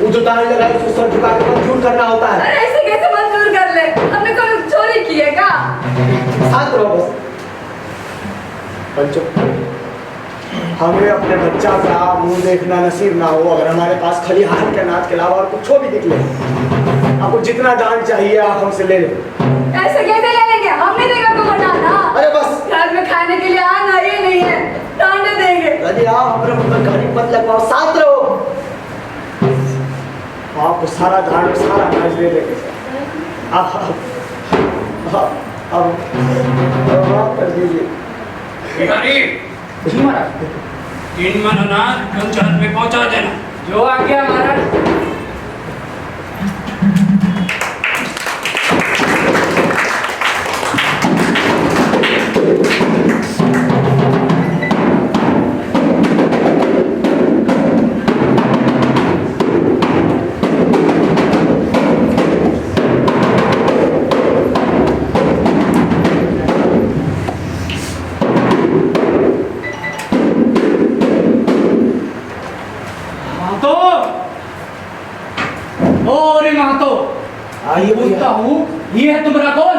वो जो दान लगाए उसको सर झुका के मंजूर करना होता है। अरे ऐसे कैसे मंजूर कर ले? हमने कोई चोरी की है क्या? शांत रहो बस। पंचो, हमें अपने बच्चा का मुंह देखना नसीब ना हो अगर हमारे पास खलिहान के अनाज के अलावा और कुछ भी दिख ले। आपको जितना दान चाहिए आप हमसे ले लो। ऐसे कैसे ले लेंगे? हमने देगा तुमको दाना। अरे बस घर में खाने के लिए आना ही नहीं है, दाने देंगे। अरे आओ हमारे मुंह में गाली मत लगवाओ, शांत रहो। आपको सारा दान सारा अनाज दे देंगे। आप कर दीजिए। भिखारी, जी महाराज। 3 मन अनाज पंचायत में पहुंचा देना। जो आ गया महाराज। महतो, ओ रे महतो, आइए पूछता हूँ, ये है तुम्हारा कौन?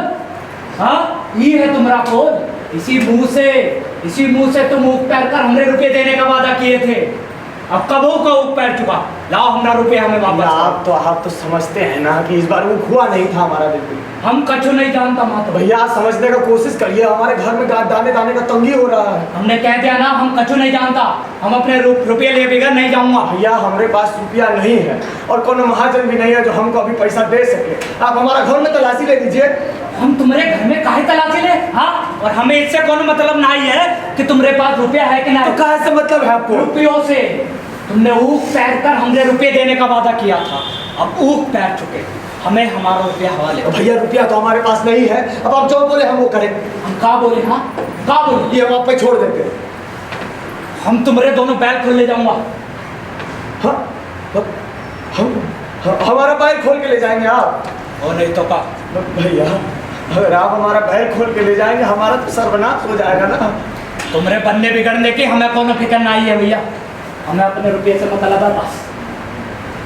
हाँ, ये है तुम्हारा कौन? इसी मुंह से तुम ऊख पैर कर हमने रुपए देने का वादा किए थे। अब कब हो का ऊख पैर चुका? लाओ हमारा रुपए हमें वापस। आप तो समझते हैं ना कि इस बार वो हुआ नहीं था हमारा बिल्कुल। हम कछु नहीं जानता महतो। भैया आप समझने का कोशिश करिए, हमारे घर में दाने दाने का तंगी हो रहा है। हमने कह दिया ना, हम कछु नहीं जानता। हम अपने रुपये ले बगैर नहीं जाऊंगा। भैया हमारे पास रुपया नहीं है और कोनो महाजन भी नहीं है जो हमको अभी पैसा दे सके। आप हमारा घर में तलाशी ले लीजिए। हम तुम्हारे घर में काहे तलाशी ले? हाँ, और हमें इससे कोनो मतलब नहीं है कि तुम्हारे पास रुपया है कि नहीं। तो कहाँ से मतलब है आपको? रुपयों से। तुमने ऊख पैर कर हमने रुपये देने का वादा किया था, अब ऊख पैर चुके, हमें हमारा रुपया हवाले। भैया रुपया तो हमारे पास नहीं है, अब आप जो बोले हम वो करें। हम का बोले? हाँ का बोले? ये हम आप पे छोड़ देते हैं। हम तुम्हारे दोनों बैल खोल ले जाऊंगा। हाँ, हम हमारा बैल खोल के ले जाएंगे आप? और नहीं तो का? भैया अगर आप हमारा बैल खोल के ले जाएंगे हमारा तो सर्वनाश हो जाएगा ना। तुम्हारे बनने बिगड़ने की हमें कोनो फिक्र नहीं है भैया, हमें अपने रुपये से मतलब है बस।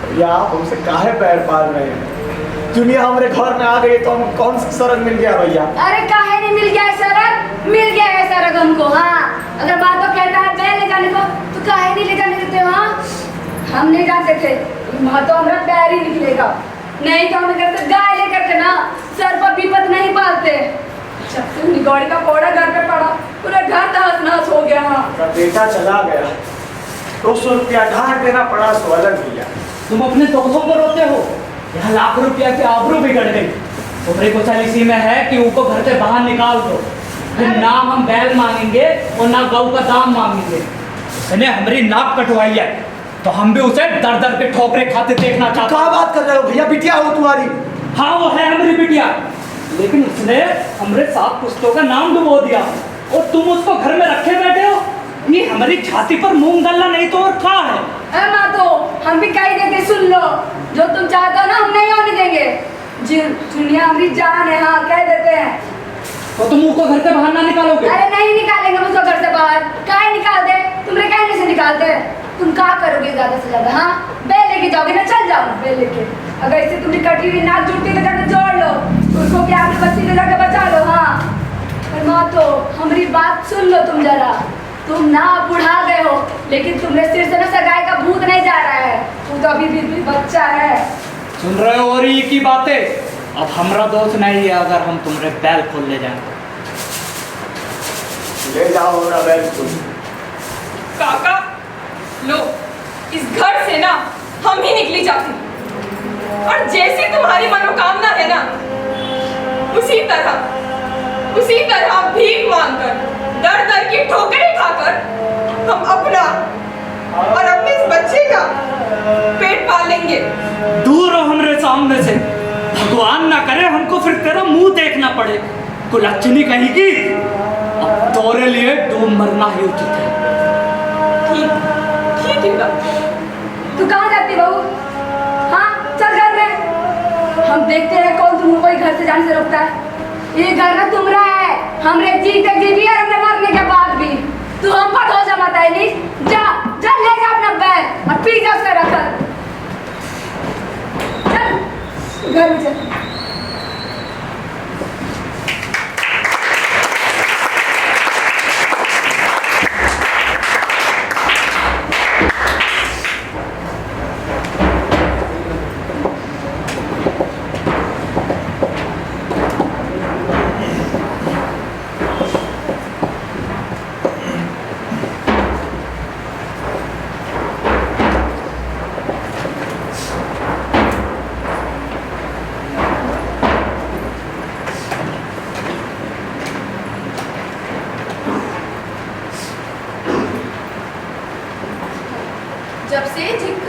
भैया आप हमसे काहे पैर पाल रहे हैं? दुनिया हमारे घर में आ गई तो हम कौन सा सरग मिल गया भैया? अरे काहे नहीं मिल गया है सरग? मिल गया है सरग हमको। हाँ, अगर बात तो कहता है बैल ले जाने को तो काहे नहीं ले जाने देते? हाँ, हम नहीं जाते थे, वहाँ तो हमारा पैर ही निकलेगा। नहीं तो हमें घर से गाय लेकर के ना सर पर विपत नहीं पालते। जब से निगौड़ी का कोड़ा घर पे पड़ा, पूरा घर तहस नहस हो गया। हाँ, बेटा चला गया, 200 रुपया ढांढ देना पड़ा सो अलग भैया। तुम अपने दोस्तों को रोते हो, यहाँ लाख रुपया की आबरू बिगड़ गई। तुम्हारी कुशल इसी में है कि उनको घर से बाहर निकाल दो, फिर ना हम बैल मांगेंगे और ना गऊ का दाम मांगेंगे। उसने हमारी नाक कटवाई है तो हम भी उसे दर दर के ठोकरे खाते देखना चाहते। क्या बात कर रहे हो भैया? बिटिया हो तुम्हारी? हाँ वो है हमारी बिटिया, लेकिन उसने हमारे 7 पुस्तों का नाम डुबो दिया और तुम उसको घर में रखे बैठे हो। ये हमारी छाती पर मूंग दलना नहीं तो और क्या है? अरे माँ तो हम भी कह देते, सुन लो, जो तुम चाहते हो ना हम नहीं होने देंगे। दुनिया हमारी जान है। हाँ, कह देते हैं। तो तुम उसको घर से बाहर ना निकालोगे? अरे नहीं निकालेंगे उसको घर से बाहर। काहे निकाल दे? तुमने कहने से निकालते? तुम क्या करोगे ज्यादा से ज्यादा? हाँ, बैल लेके जाओगे ना, चल जाओ बैल लेके। अगर इससे तुमने कटी हुई नाक जुटती तो जाकर जोड़ लो, उसको क्या अपनी बच्ची को जाकर बचा लो। हाँ, पर माँ तो हमारी बात सुन लो तुम जरा। तुम ना बुढ़ा गए हो, लेकिन तुम्हारे सिर से ना सगाई का भूत नहीं जा रहा है। तू तो अभी भी बच्चा है। सुन रहे हो? और ये की बातें अब हमारा दोस्त नहीं है अगर हम तुम्हारे बैल खोल ले जाएं। ले जाओ हमारा बैल खोल। काका लो, इस घर से ना हम ही निकली जाती, और जैसी तुम्हारी मनोकामना है ना उसी तरह भीख मांगकर, दर दर की ठोकरें खाकर हम अपना और अपने इस बच्चे का पेट पालेंगे। दूर हो हमरे सामने से, भगवान ना करे हमको फिर तेरा मुंह देखना पड़े। कुलच्छनी कहेगी अब तोरे लिए डूब मरना ही उचित है। ठीक है। तू कहाँ जाती बहू? हाँ, चल घर में। हम देखते हैं कौन तुमको घर से जाने से रोकता है। ये घर ना तुम्हारा है, हमरे जीते जी भी और हमने मरने के बाद भी। तू हम पर हो जमाता है नहीं? जा जा ले जा अपना बैग और पी जा उसका रखा। चल घर में चल।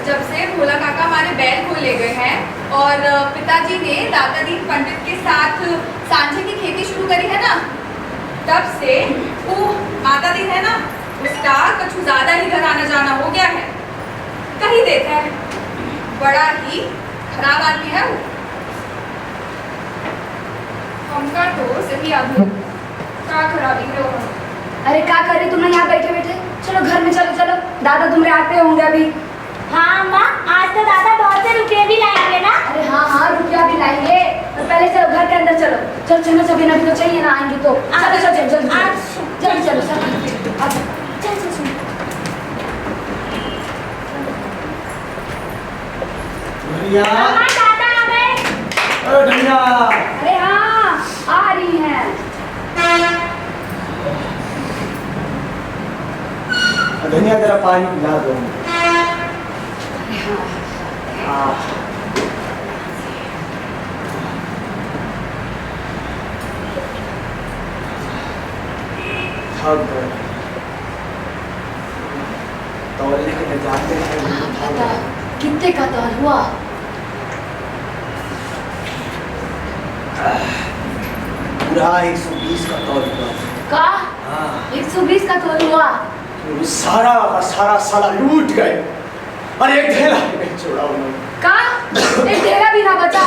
जब से भोला काका हमारे बैल को ले गए हैं और पिताजी ने दादा दीन पंडित के साथ सांझे की खेती शुरू करी है ना, तब से वो माता दीन है ना, उसका कुछ ज़्यादा ही घर आना जाना हो गया है। कहीं देखा है, बड़ा ही खराब आदमी है वो। हमका तो सही आदमी क्या खराबी है वो। अरे क्या कर रही तुम यहाँ बैठे बैठे? चलो घर में चलो चलो, दादा तुम्हारे आते होंगे अभी। हाँ अम्मा, आज तो दादा बहुत से रुपये भी लाएंगे ना। अरे हाँ हाँ, रुपया भी लाएंगे। तो पहले चलो घर के अंदर चलो। चल चलो, सभी नबी तो चाहिए ना, आएंगे तो चलो चलो चलो जल्दी जल्दी चलो सब। चल चल चल। धनिया, अम्मा दादा आ गए। अरे धनिया, अरे हाँ, आ रही हैं। धनिया तेरा पानी पिला दो। थक गए। तौलने के जाते हैं। कितने का तौल हुआ? पूरा 120 का तौल हुआ। का? हाँ। 120 का तौल हुआ। वो सारा का सारा साला लूट गए और एक ढेला नहीं छोड़ा उन्होंने। का? एक ढेला भी ना बचा।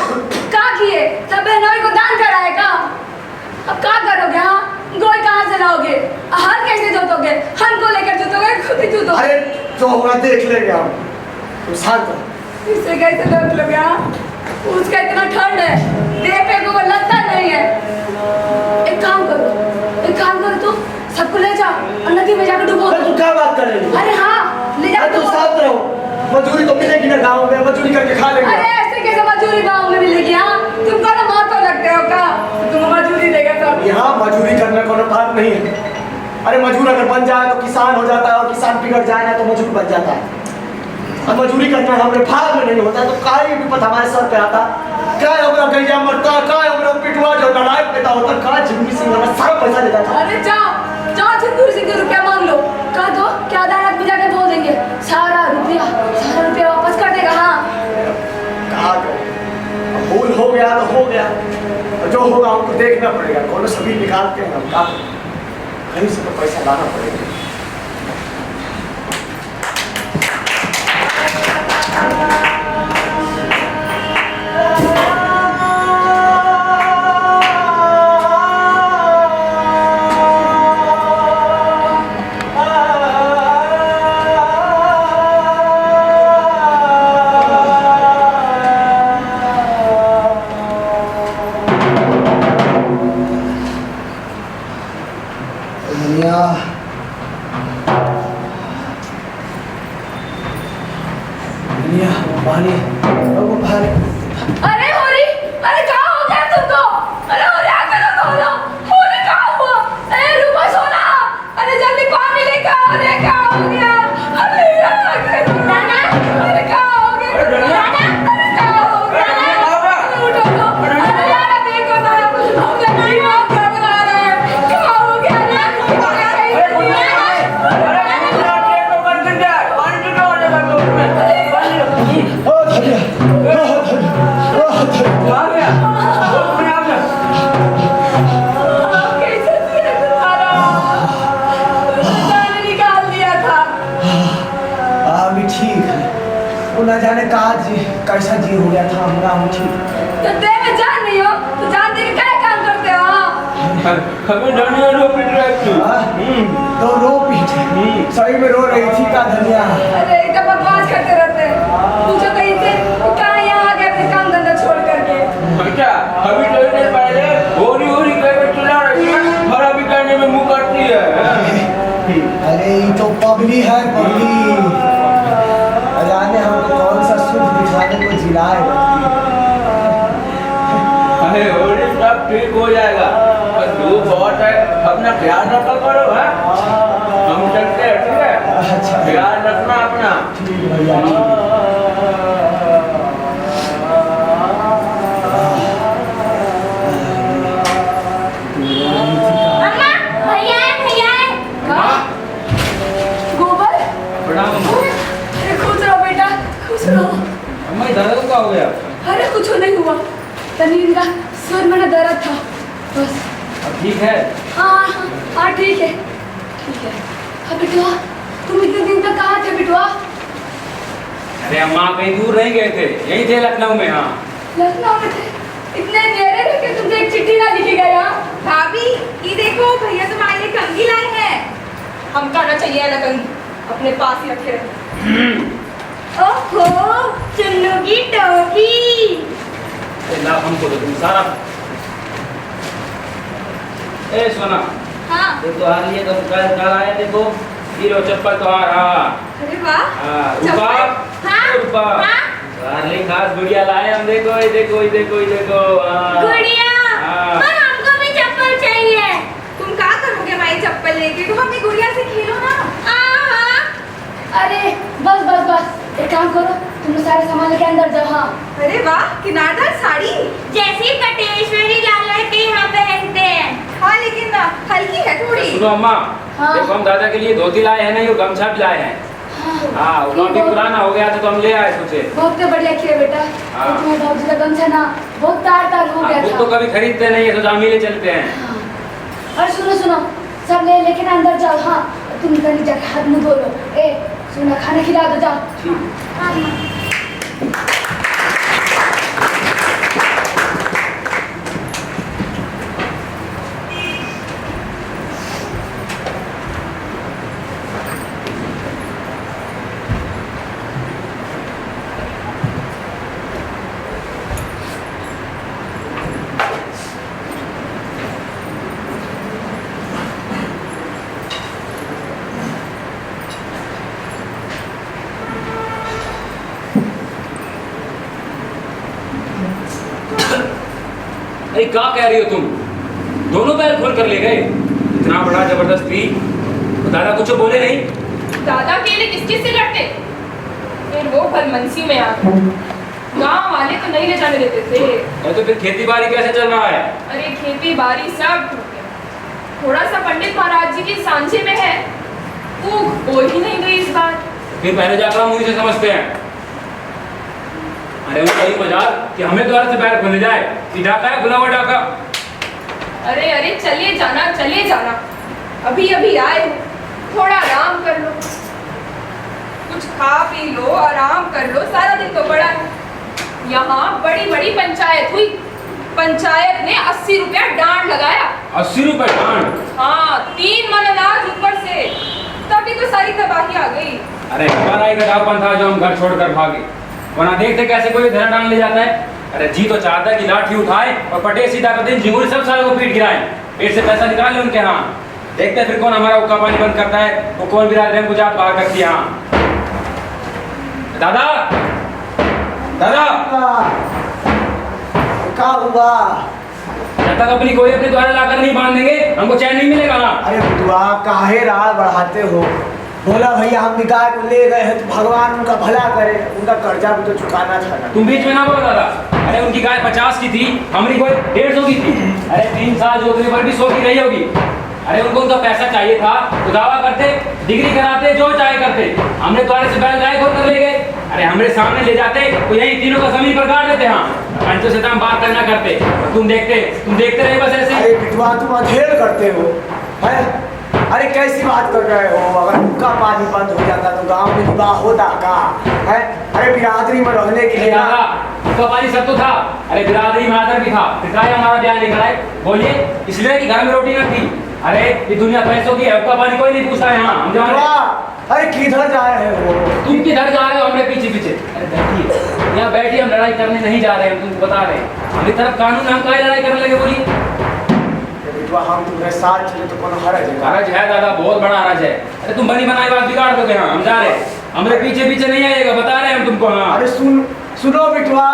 का किए? सब बहनों को दान कराए का? अब का करोगे? हाँ, गोई कहाँ से लाओगे? हल कैसे जोतोगे? हमको लेकर जोतोगे, खुद ही जोतोगे। अरे जो होगा देख लेंगे हम। तुम शांत रहो। इससे कैसे देख लोगे? हाँ, उसका इतना ठंड है, देखे को वो लगता नहीं है। एक काम करो तुम सबको ले जाओ और नदी में जाकर डुबो। तू क्या बात कर रही है? अरे हाँ, ले जाओ। तू शांत रहो। मजदूरी तो मिलेगी ना गाँव में, मजदूरी करके खा लेंगे। अरे ऐसे कैसे मजदूरी गाँव में मिलेगी? हाँ, तुमको तो मौत तो लगते हो का? तुम मजदूरी देगा सब। यहाँ मजदूरी करने को बात नहीं है। अरे मजदूर अगर बन जाए तो किसान हो जाता है और किसान बिगड़ जाए ना तो मजदूर बन जाता है। और मजदूरी करना हमारे भाग में नहीं होता है तो काय विपत हमारे सर पे आता। क्या हमारा गैया मरता, क्या हमारा पिटवा जो लड़ाई पैदा होता, क्या झिंगुर सिंह हमारा सारा पैसा लेता था। अरे जाओ झिंगुर सिंह के रुपया मांग लो। कह दो क्या अदालत में जाके बोल देंगे, सारा रुपया वापस कर देगा। हाँ, कहा करें, अब भूल हो गया तो हो गया, और जो होगा हमको देखना पड़ेगा। कौन सभी निकालते हैं हम, कहीं से तो पैसा लाना पड़ेगा। पानी अरे होरी, अरे क्या हो गया तुमको? अरे होरी आके तो बोलो, होरी क्या हुआ? अरे रुको सोना, अरे जल्दी पानी लेकर। अरे क्या हो गया? अरे आके तो नाना, अरे क्या हो गया? नाना, अरे क्या हो गया? उठो तो, अरे यार देखो ना, हम लड़की को क्या बना रहे हैं? क्या हो गया ना? न जाने कहा जी कैसा जी हो गया था हमारा। हम ठीक तो दे में जान नहीं हो तो जान दे के क्या काम करते हो? हमें धनिया रो पिट रही थी। तो रो पीट सही में रो रही थी का धनिया? अरे एकदम बकवास करते रहते हैं। पूछो कहीं से कहाँ यहाँ आ गए अपने काम धंधा छोड़ करके? बेटा अभी तो इतने पहले होरी कहकर चला रही है और अभी कहने में मुंह करती है। अरे ये तो पगली है, पगली। जाने हमको कौन सा सुख दिखाने को जिलाए रखती है। अरे होरी सब ठीक हो जाएगा, पर धूप बहुत है, अपना ख्याल रखा करो। है हम चलते हैं, ठीक है? अच्छा ख्याल रखना अपना। ठीक भैया, अम्मा भैया है। गोबर, प्रणाम अम्मा। अरे खुश रहो बेटा, खुश रहो। अम्मा ये दादा को क्या हो गया? अरे कुछ नहीं हुआ, तनी का सुर में ना दर्द था बस। अब ठीक है? हाँ ठीक है। हाँ बिटुआ, तुम इतने दिन तक कहाँ थे बिटुआ? अरे अम्मा कहीं दूर नहीं गए थे, यहीं थे लखनऊ में। हाँ लखनऊ में थे? इतने मेरे लेके तुमसे एक चिट्ठी ना लिखी गया? भाभी ये देखो भैया तुम्हारे लिए कंघी लाए हैं। हम कहना चाहिए ना कंघी, अपने पास ही रखे रहे। ओहो चुन्नू की टोपी। ला हमको तो तुम सारा। ए सोना, हाँ ये तो हार लिए तो कल आए देखो, ये लो चप्पल तो आ रहा। अरे वाह रुपा, हाँ, रुपा। हाँ। डार्लिंग खास गुड़िया लाए हम, देखो ये देखो ये देखो ये देखो। गुड़िया, हाँ। पर हमको भी चप्पल चाहिए। तुम क्या करोगे हमारी चप्पल लेके? तुम अपनी गुड़िया से खेलो ना। हाँ। अरे बस बस बस, एक काम करो, तुम सारे सामान लेके अंदर जाओ। हाँ अरे वाह, किनारदार साड़ी। जैसी कटेश्वरी लाला के यहाँ पहनते हैं। हाँ लेकिन हल्की है थोड़ी। सुनो अम्मा, हाँ। देखो हम दादा के लिए धोती लाए हैं नहीं, और गमछा भी लाए हैं। हाँ, वो काफी पुराना हो गया था तो हम ले आए सोचे। बहुत बढ़िया किया बेटा। हाँ। तुम्हारे बाबूजी का गमछा ना बहुत तार तार हो गया वो था। तो कभी खरीदते नहीं है, तो जामी ले चलते हैं। हाँ। और सुनो सुनो, सब ले लेके ना अंदर जाओ। हाँ तुम कहीं जाके हाथ मुंह धो लो। ए सुनो, खाना खिला दो, जाओ। हाँ माँ। अरे क्या कह रही हो तुम? दोनों पैर खोल कर ले गए? इतना बड़ा जबरदस्त पी, तो दादा कुछ बोले नहीं? दादा अकेले किस चीज से लड़ते? फिर वो भलमनसी में आ गए। गाँव वाले तो नहीं ले जाने देते थे। और तो फिर खेती बाड़ी कैसे चल रहा है? अरे खेती बाड़ी सब टूट गया। थोड़ा सा पंडित महाराज जी की सांझे में है, वो बोल ही नहीं गई इस बार। फिर पहले जाकर हम उन्हीं से समझते हैं। अरे वो कहीं मजाक कि हमें द्वार से पैर खोले जाए, कि डाका है, खुला हुआ डाका। अरे अरे चलिए जाना चलिए जाना, अभी अभी आए हो, थोड़ा आराम कर लो, कुछ खा पी लो, आराम कर लो, सारा दिन तो बड़ा है। यहाँ बड़ी बड़ी पंचायत हुई, पंचायत ने 80 रुपया डांड लगाया। 80 रुपए डांड? हाँ, 3 मन अनाज ऊपर से, तभी तो सारी तबाही आ गई। अरे हमारा ही गधापन था जो हम घर छोड़कर भागे, वरना देखते कैसे कोई धरा डांड ले जाता है। अरे जी तो चाहता है कि लाठी उठाए और पटे सीधा कर दें, झिंगुर सब सालों को पीट गिराएं, पेट से पैसा निकाल ले उनके। हाँ देखते फिर कौन हमारा हुक्का पानी बंद करता है, वो कौन बिरादरी हमको जात बाहर करती है। हाँ दादा, दादा क्या हुआ? जब तक अपनी कोई अपने द्वारा लाकर नहीं बांध देंगे, हमको चैन नहीं मिलेगा। अरे बुआ, काहे राह बढ़ाते हो? बोला भैया हम निकाह को ले गए हैं तो भगवान उनका भला करे, उनका कर्जा भी तो चुकाना था ना। तुम बीच में ना बोल दादा। अरे उनकी गाय 50 की थी, हमारी कोई 150 की थी। अरे 3 साल जोतने पर भी 100 की रही होगी। अरे उनको उनका पैसा चाहिए था तो दावा करते, डिग्री कराते, जो चाहे करते। हमने द्वारे से बैल गाय खोल कर ले गए। अरे हमारे सामने ले जाते तो यही तीनों का जमीन पर काट देते। हाँ पंचों से हम बात करना करते, तुम देखते रहे बस ऐसे। अरे बिटवा, तुम अधेड़ करते हो है? अरे कैसी बात कर रहे हो? अगर हुक्का पानी बंद हो जाता तो गांव में विवाह होता का है? अरे बिरादरी में रहने के लिए दादा हुक्का पानी सब तो था। अरे बिरादरी में आदर भी था, फिर काहे हमारा ब्याह नहीं कराए? बोलिए, इसलिए कि घर में रोटी न थी। अरे ये दुनिया पैसों की है, हुक्का पानी कोई नहीं पूछता है। हाँ हम जान रहे हैं। अरे किधर जा रहे हो? तुम किधर जा रहे हो? हमने पीछे पीछे। अरे बैठिए, यहाँ बैठिए, हम लड़ाई करने नहीं जा रहे हैं, हम तुमको बता रहे हैं। हमारी तरफ कानून, हम काहे लड़ाई करने लगे? बोलिए। हम तुम्हें साथ चले तो कौन हरज है? हरज है दादा, बहुत बड़ा हरज है। अरे तुम बनी बनाई बात बिगाड़ दोगे। हाँ हम जा रहे हैं, हमारे पीछे पीछे नहीं आइएगा, बता रहे हैं हम तुमको। हाँ अरे सुनो बिटवा,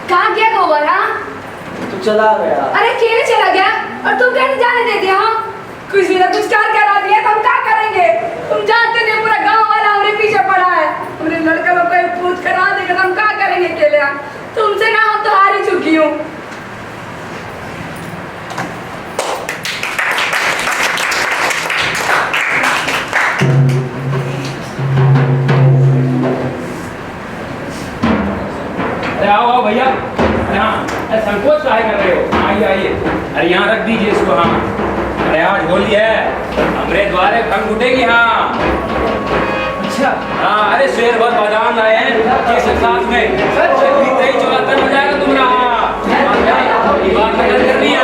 कहाँ गया गोबर? हाँ तो चला गया। अरे केले चला गया और तुम कहने जाने दे दिया? हाँ किसी ने कुछ कार करा दिया तो हम क्या करेंगे? तुम जानते नहीं पूरा गांव वाला हमारे पीछे पड़ा है। हमने लड़का लोग को पूछ करा देगा तो हम क्या करेंगे केले? तुमसे ना हम तो हार ही चुकी हूँ। अरे आओ आओ भैया। अरे हाँ, अरे संकोच काहे कर रहे हो? आइए आइए, अरे यहाँ रख दीजिए इसको। हाँ अरे आज होली है, हमरे द्वारे भंग उठेगी। हाँ अच्छा, हाँ अरे शेर भर बादाम लाए हैं ये सब साथ में, 23-24 हो जाएगा तुम। ये बात मैं कर रही हूँ।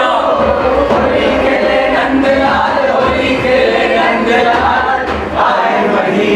होली खेले नंदलाल, होली खेले नंदलाल, आए वही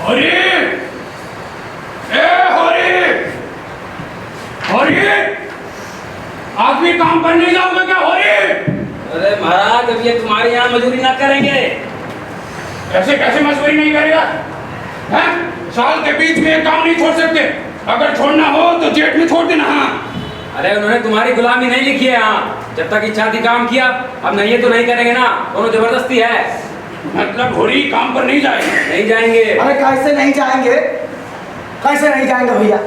हरी, हरी, हरी, आज भी काम पर नहीं जाओगे क्या हरी? अरे महाराज, अब ये तुम्हारे यहाँ मजदूरी ना करेंगे। ऐसे कैसे मजदूरी नहीं करेगा? हैं? साल के बीच में काम नहीं छोड़ सकते। अगर छोड़ना हो तो जेठ में छोड़ देना। हाँ, अरे उन्होंने तुम्हारी गुलामी नहीं लिखी है यहाँ। जब तक इच्छा थी काम किया, अब नहीं है तो नहीं करेंगे ना। दोनों जबरदस्ती है। मतलब होरी काम पर नहीं जाएगा? नहीं जाएंगे। अरे कैसे नहीं जाएंगे, कैसे नहीं जाएंगे भैया?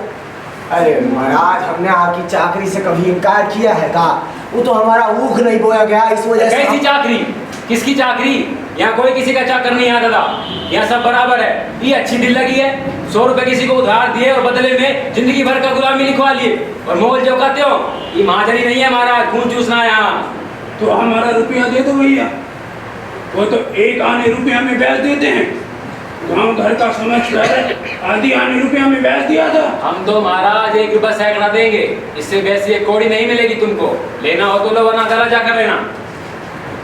अरे महाराज, हमने आपकी चाकरी से कभी इनकार किया है का? वो तो हमारा ऊख नहीं बोया गया, इस वजह से। कैसी चाकरी? किसकी चाकरी? यहाँ कोई किसी का चाकर नहीं आता था। यहाँ सब बराबर है। ये अच्छी दिल लगी है, 100 रुपए किसी को उधार दिए और बदले में जिंदगी भर का गुलामी लिखवा लिए और मोल जो कहते हो, ये महाजनी नहीं है महाराज, खून चूसना है यहाँ। तो हमारा रुपया दे दो भैया। वो तो 1 आने रुपया में ब्याज देते हैं। गांव घर का समझ कर आधी आने रुपया में ब्याज दिया था। हम तो महाराज 1 रुपया सैकड़ा देंगे, इससे वैसी एक कौड़ी नहीं मिलेगी तुमको। लेना हो तो लो, वरना गला जाकर लेना।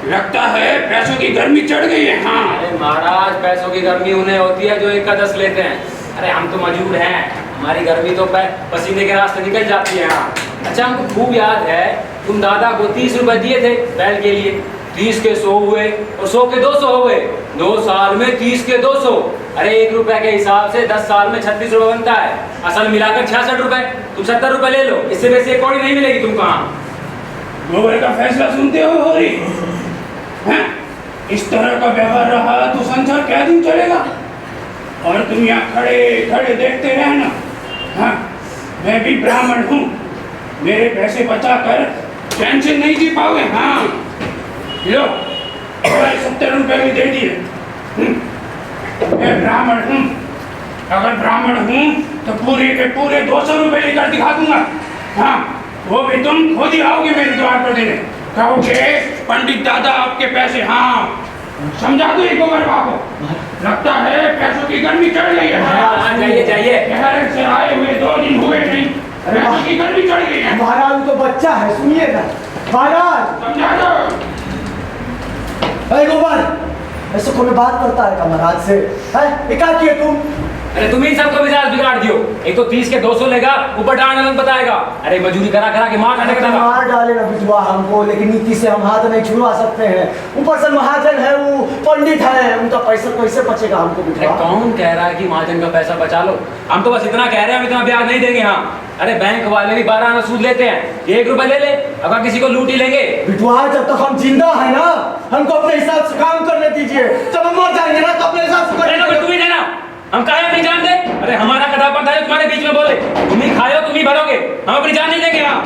लगता है पैसों की गर्मी चढ़ गई है। हाँ, अरे महाराज, पैसों की गर्मी उन्हें होती है जो 1 का 10 लेते हैं। अरे हम तो मजबूर हैं, हमारी गर्मी तो पसीने के रास्ते निकल जाती है। हाँ, अच्छा, हमको खूब याद है तुम दादा को 30 रुपए दिए थे बैल के लिए। 30 के 100 हुए और 100 के 200 हो गए। 2 साल में 30 के 200। अरे 1 रुपए के हिसाब से 10 साल में 36 रुपए बनता है। असल मिलाकर 66 रुपए। तुम 70 रुपए ले लो, इससे वैसे एक कौड़ी नहीं मिलेगी तुमको। हाँ, गोबर का फैसला सुनते हो होरी? हैं? इस तरह का व्यवहार रहा तो संसार क्या दिन चलेगा? और तुम यहाँ खड़े खड़े देखते रहना। हाँ, मैं भी ब्राह्मण हूँ, मेरे पैसे बचाकर चैन से नहीं जी पाओगे। हाँ, लो 70 रुपए भी दे दिए। मैं ब्राह्मण हूँ, अगर ब्राह्मण हूँ तो पूरे के पूरे 200 रुपए लेकर दिखा दूंगा। हाँ, वो भी तुम खुद ही आओगे मेरे द्वार पर देने। कहोगे पंडित दादा आपके पैसे। हाँ, समझा दो एक बार को। लगता है पैसों की गर्मी चढ़ गई है। हाँ, जाइए जाइए। शहर से आए हुए 2 दिन हुए नहीं, पैसों की गर्मी चढ़ गई है। महाराज तो बच्चा है, सुनिएगा महाराज। समझा दो। अरे गोपाल, ऐसे कोई बात करता है का महाराज से? है क्या किए तुम? अरे तुम ही सबको मिजाज बिगाड़ दियो। एक तो 30 के 200 लेगा, ऊपर डांड अलग बताएगा। अरे मजदूरी करा करा के मार डालेगा। मार डालेगा बिजवा हमको, लेकिन नीति से हम हाथ नहीं छुड़वा सकते हैं। ऊपर से महाजन है, वो पंडित है, उनका पैसा कैसे बचेगा हमको बिजवा? कौन कह रहा है कि महाजन का पैसा बचा लो? हम तो बस इतना कह रहे हैं, हम इतना ब्याज नहीं देंगे। हाँ, अरे बैंक वाले भी 12 आना सूद लेते हैं। 1 रुपए ले ले, अगर किसी को लूट ही लेंगे। बिटवा, जब तक हम जिंदा है ना, हमको अपने हिसाब से काम करने दीजिए। जब हम मर जाएंगे ना तो अपने हिसाब से करेंगे। तुम ही देना, हम काहे नहीं जानते? अरे हमारा कदापन था तुम्हारे बीच में बोले। तुम ही खाओ, तुम ही भरोगे, हम अपनी जान नहीं देंगे। हाँ,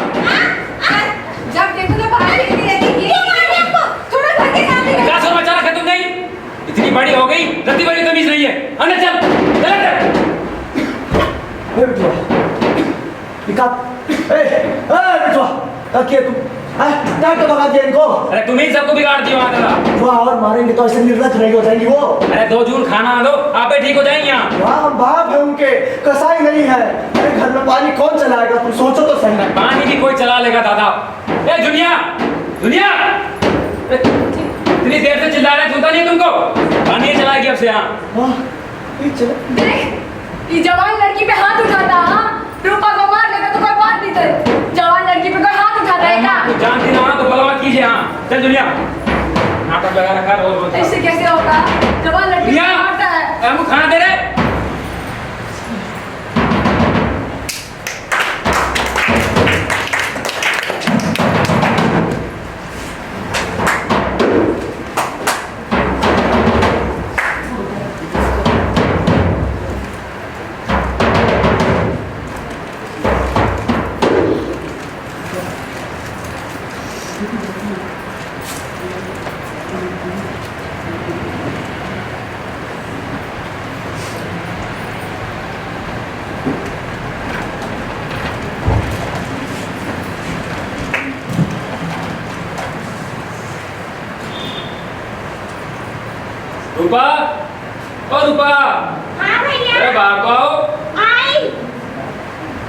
जब देखो तो बाहर निकली रहती है। थोड़ा घर के सामने क्या समाचार रखा तुम? नहीं, इतनी बड़ी हो गई, रत्ती बड़ी तमीज नहीं है। अंदर चल, भगा दिया इनको। अरे तुम ही सबको बिगाड़ दियो। और मारेंगे तो ऐसे निर्लज नहीं हो जाएंगी वो। अरे 2 जून खाना दो, आपे ठीक हो जाएंगे। यहाँ हम बाप है उनके, कसाई नहीं है। अरे घर में पानी कौन चलाएगा? तुम सोचो तो सही। पानी भी कोई चला लेगा दादा। ए दुनिया, दुनिया, इतनी देर से चिल्ला रहे, सुनता नहीं तुमको? पानी चलाएगी अब से। यहाँ ये जवान लड़की पे हाथ उठाता। हाँ, रूपा को मार लेता तो कोई बात नहीं करे। जवान लड़की पे कोई हाथ उठाता है क्या? तू जानती ना तो बलवा कीजिए। हाँ, चल दुनिया, नाटक लगा रखा है। और ऐसे कैसे होगा? जवान लड़की पे मारता है। हमको खाना दे रहे। रूपा, ओ रूपा। हाँ भैया। अरे बाहर को आओ। आई।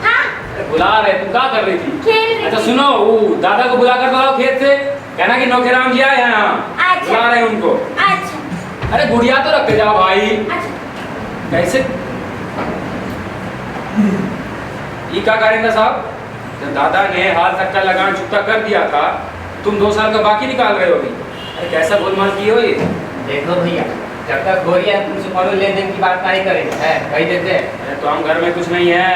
हाँ। अरे बुला रहे, तुम क्या कर रही थी? खेल रही अच्छा थी। सुनो, वो दादा को बुला कर लाओ खेत से। कहना कि नौखेराम जी आए हैं यहाँ। अच्छा। बुला रहे हैं उनको। अच्छा। अरे गुड़िया तो रखते जाओ भाई। अच्छा। कैसे ये क्या करेंगे साहब? जब दादा ने हाल तक का लगान चुकता कर दिया था, तुम 2 साल का बाकी निकाल रहे हो अभी। अरे कैसा गोलमाल किए हो ये? देखो भैया, जब तक गोरिया तुमसे कोनो लेन देन की बात नहीं करेंगे, है कही देते हैं। अरे तो हम घर में कुछ नहीं है।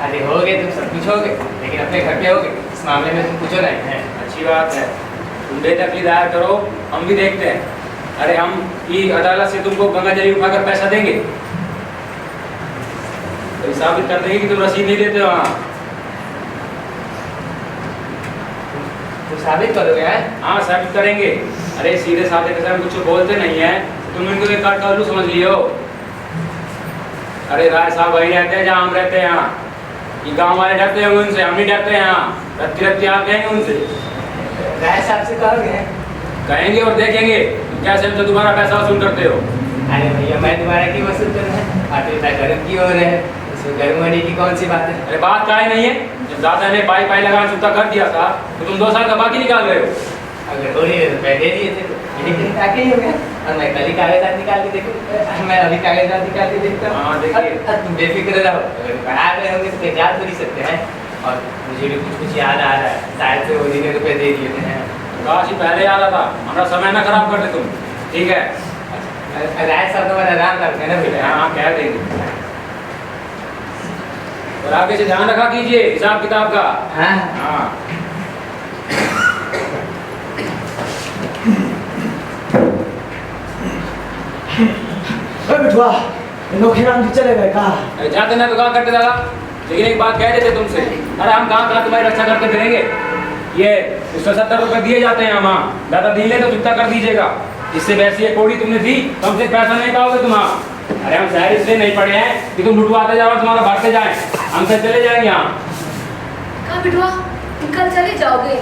अरे होगे तुम सब कुछ होगे, लेकिन अपने घर पे होगे, इस मामले में तुम कुछ नहीं है। अच्छी बात है, तुम बेदखली दायर करो, हम भी देखते हैं। अरे हम ये अदालत से तुमको गंगा जली उठाकर पैसा देंगे, तो साबित कर देंगे कि तुम रसीद नहीं देते हो। हाँ तुम साबित करोगे? है हाँ साबित करेंगे। अरे सीधे साधे के हम कुछ बोलते नहीं है, तुम इनको एक काट का उल्लू समझ लियो। अरे राय साहब वही रहते हैं जहाँ हम रहते हैं। यहाँ ये गांव वाले डरते हैं उनसे, हम नहीं डरते हैं। यहाँ रत्ती रत्ती आप कहेंगे उनसे, राय साहब से कहोगे? कहेंगे और देखेंगे कैसे हमसे तुम्हारा पैसा वसूल करते हो। अरे भैया मैं तुम्हारा क्यों वसूल कर रहा है? आप इतना गर्म क्यों हो रहे हैं? इसमें गर्म होने की कौन सी बात है? अरे बात का ही नहीं है, जब दादा ने पाई पाई लगाना चुकता कर दिया था तो तुम 2 साल का बाकी निकाल रहे हो। अगर हो रही है तो पहले दिए थे, लेकिन ताकि ही हो गया। और मैं कल ही कागजात निकाल के देखूँ, मैं अभी कागजात निकाल के देखता हूँ। हाँ देखिए, तुम बेफिक्र रहो, अगर पढ़ा रहे होंगे तो याद कर ही सकते हैं। और मुझे भी कुछ याद आ रहा है, शायद से वो दिन रुपये दे दिए थे। काश ही पहले याद आता, हमारा समय ना खराब करते तुम। ठीक है, राय साहब तुम्हारा आराम करते हैं ना भैया? हाँ कह देंगे। और आगे से ध्यान रखा कीजिए हिसाब किताब का। हाँ हाँ बिठुआ नौखेराम भी चले गए कहा? अरे जाते ना तो कहाँ करते दादा, लेकिन एक बात कह देते तुमसे। अरे हम कहाँ तुम्हारी रक्षा करते फिरेंगे? ये 170 रुपये दिए जाते हैं वहाँ, दादा दिन ले तो चुकता कर दीजिएगा। इससे वैसी एक कोड़ी तुमने दी, तुमसे पैसा नहीं पाओगे तुम। अरे हम शहर इसलिए नहीं पढ़े हैं कि तुम लुटवाते जाओ तुम्हारा भरते जाए, हमसे चले जाएंगे यहाँ। कहाँ बिटुआ, तुम कल चले जाओगे?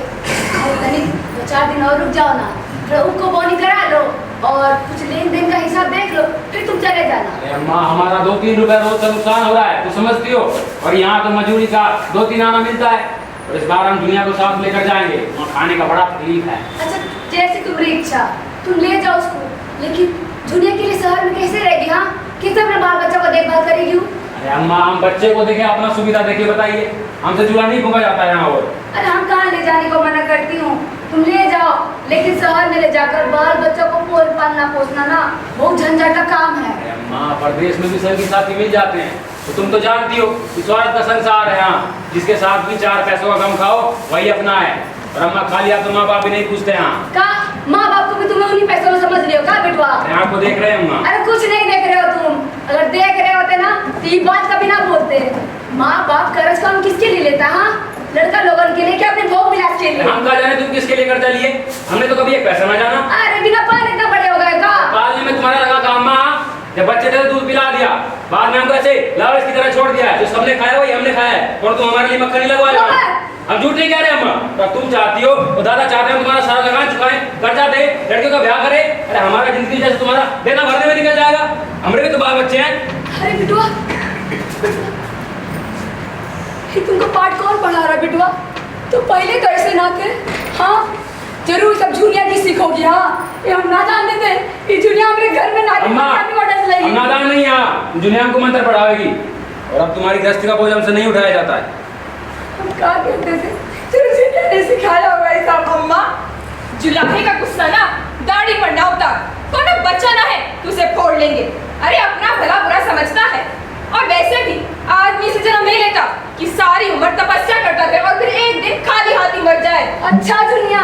नहीं 2-4 दिन और रुक जाओ ना, प्रभु को बोनी करा लो और कुछ लेन देन का हिसाब देख लो, फिर तुम चले जाना। अरे अम्मा हमारा 2-3 रुपए रोज का नुकसान हो रहा है, तुम समझती हो? और यहाँ तो मजदूरी का 2-3 आना मिलता है। और इस बार हम दुनिया को साथ लेकर जाएंगे, वहाँ खाने का बड़ा तकलीफ है। अच्छा जैसे तुम्हारी इच्छा, तुम ले जाओ उसको, लेकिन दुनिया के लिए शहर में कैसे रहेगी? हाँ कैसे अपने बाल बच्चों को देखभाल करेगी? अरे अम्मा हम बच्चे को देखे, अपना सुविधा देखे, बताइए हमसे जुड़ा नहीं फूका जाता है यहाँ। और अरे हम कहाँ ले जाने को मना करती हूँ, तुम ले जाओ, लेकिन शहर में ले जाकर बाल बच्चों को पालना पोसना ना बहुत झंझट का काम है। अरे अम्मा प्रदेश में भी संगी साथी मिल जाते हैं, तो तुम तो जानती हो स्वार्थ का संसार है यहाँ, जिसके साथ भी 4 पैसों का गम खाओ वही अपना है। और अम्मा खाली आप तो माँ बाप भी नहीं पूछते यहाँ। का माँ बाप को भी तुम्हें उन्हीं पैसों में समझ रहे हो का बिटवा? आपको देख रहे हैं अम्मा। अरे कुछ नहीं देख रहे हो तुम, अगर देख रहे होते ना तो ये बात कभी ना बोलते। माँ बाप कर्ज काम किसके लिए लेता है? हाँ लड़का लोगन के लिए, क्या अपने भोग विलास के लिए? हम कहा जाने तुम किसके लिए कर्जा लिए, हमने तो कभी एक पैसा ना जाना। अरे बिना पाले इतना बड़े हो गए का? पालने में तुम्हारा लगा था अम्मा, जब बच्चे थे तो दूध पिला दिया, बाद में हमको ऐसे लालच की तरह छोड़ दिया है। जो सबने खाया वही हमने खाया है, और तुम हमारे लिए मक्खन नहीं लगवाया। हम झूठ नहीं कह रहे अम्मा, तो तुम चाहती हो और दादा चाहते हैं तुम्हारा सारा लगान चुकाएं, कर्जा दे, लड़कियों का ब्याह करे। अरे हमारा जिंदगी जैसे तुम्हारा देना भरने में निकल जाएगा, हमारे भी तो बाल बच्चे हैं। अरे बिटुआ तुमको पाठ कौन पढ़ा रहा बिटुआ? तो पहले तो ऐसे ना थे। हाँ जरूर सब जूनिया की सीखोगी। हाँ ये हम ना जानते थे, ये जूनिया हमारे घर में नारी हम नादान नहीं, यहाँ जूनिया हमको मंत्र पढ़ाएगी। और अब तुम्हारी गृहस्थी का बोझ हमसे नहीं उठाया जाता है। हम क्या कहते थे, जूनिया ने सिखाया होगा ये सब। अम्मा जुलाहे का गुस्सा ना दाढ़ी पर ना उतार, कौन बच्चा ना है तो उसे फोड़ लेंगे। अरे अपना भला बुरा समझता है, और वैसे भी आदमी से जन्म नहीं लेता कि सारी उम्र तपस्या करता रहे और फिर एक दिन खाली हाथी मर जाए। अच्छा दुनिया,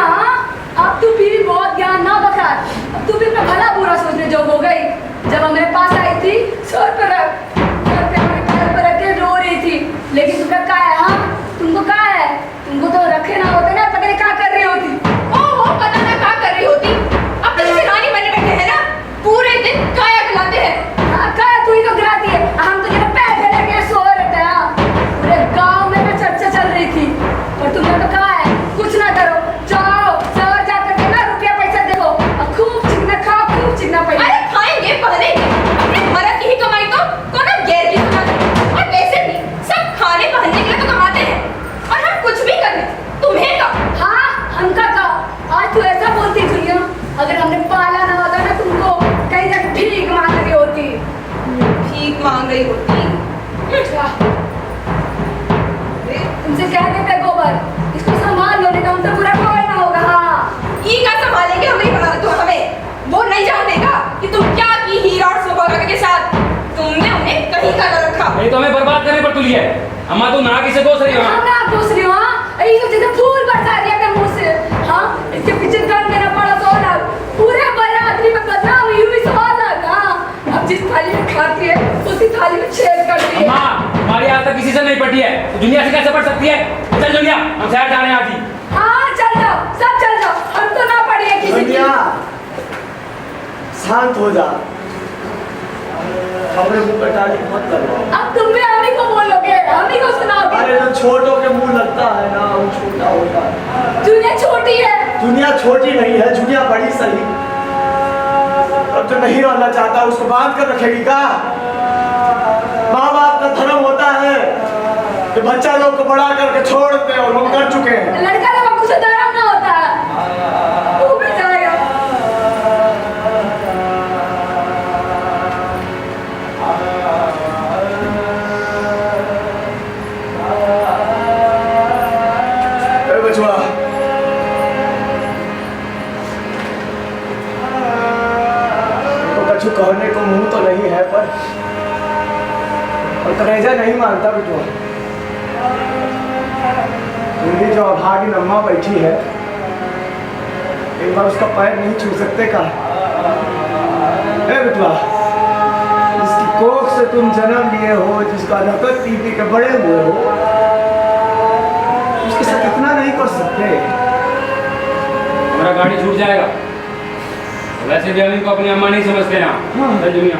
अब तू भी बहुत ज्ञान ना बता, अब तू भी अपना भला बुरा सोचने जो हो गई। जब हमारे पास आई थी सर पे हमारे पैर पर रख के रो रही थी, लेकिन तुमका क्या है? हाँ तुमको क्या है? तुमको तो रखे ना होते ना, पता नहीं क्या कर रही होती। ओहो पता ना क्या कर रही होती, अब तो जैसे रानी बने बैठे हैं ना, पूरे दिन काया खिलाते हैं। हाँ काया तू ही तो गिराती है, हम तो जरा पैर फैला के सो रहे थे। पूरे गाँव में ना चर्चा चल रही थी, और तुमने तो कहा है कुछ ना करो, जाओ शहर जाकर के ना रुपया पैसा देखो और खूब चिकना खाओ, खूब चिकना पैसा। अरे खाएंगे पहले अपने मर्द की ही कमाई मांग रही होती। तुमसे कह देते गोबर, इसको संभाल लो, नहीं तो हमसे बुरा कोई ना होगा। हाँ, ये क्या संभालेंगे हमें? वो नहीं जानते का कि तुम क्या की हीरा और शोभा काका के साथ? तुमने उन्हें कहीं का न रखा। नहीं तो हमें बर्बाद करने पर तुली है। अम्मा तुम ना किसे दोष रही हो? हाँ, मैं आप दोष रही हूँ। हाँ, ये तो जैसे फूल बरसा दिया अपने मुंह से। हाँ, इसके पीछे गन देना पड़ा 100 लाख, पूरे बरादरी में बदनाम हुई हुई 100 लाख। हाँ, अब जिस थाली में खाती है उसी थाली में छेद करती है। अम्मा हमारी आज तक किसी से नहीं पटी है, तो दुनिया से कैसे पढ़ सकती है? चल दुनिया, हम शहर जा रहे हैं आज ही। हाँ, चल जाओ, सब चल जाओ, हम तो ना पड़ी है किसी की। दुनिया शांत हो जा, हमरे मुंह पे ताली मत लगवाओ। अब तुम भी हम ही को बोलोगे, हम ही को सुनाओगे। अरे जो छोटों के मुंह लगता है ना, वो छोटा होता है। दुनिया छोटी है। दुनिया छोटी नहीं है, दुनिया बड़ी सही। अब जो नहीं रहना चाहता उसको बांध कर रखेगी का? माँ बाप का धर्म होता है कि बच्चा लोग को बड़ा करके छोड़ दे, और हम कर चुके हैं। लड़का लोग कुछ धर्म ना होता है, वो भी जाएगा। बचवा, तो कछु कहने को मुंह तो नहीं है, पर और कलेजा नहीं मानता बचवा। मेरी जो अभागी अम्मा बैठी है, एक बार उसका पैर नहीं छू सकते का? बेटवा, जिसकी कोख से तुम जन्म लिए हो, जिसका नकद पी पी के बड़े हुए हो, उसके साथ इतना नहीं कर सकते। हमारा गाड़ी छूट जाएगा। वैसे भी हम इनको अपनी अम्मा नहीं समझते ना। चल दुनिया।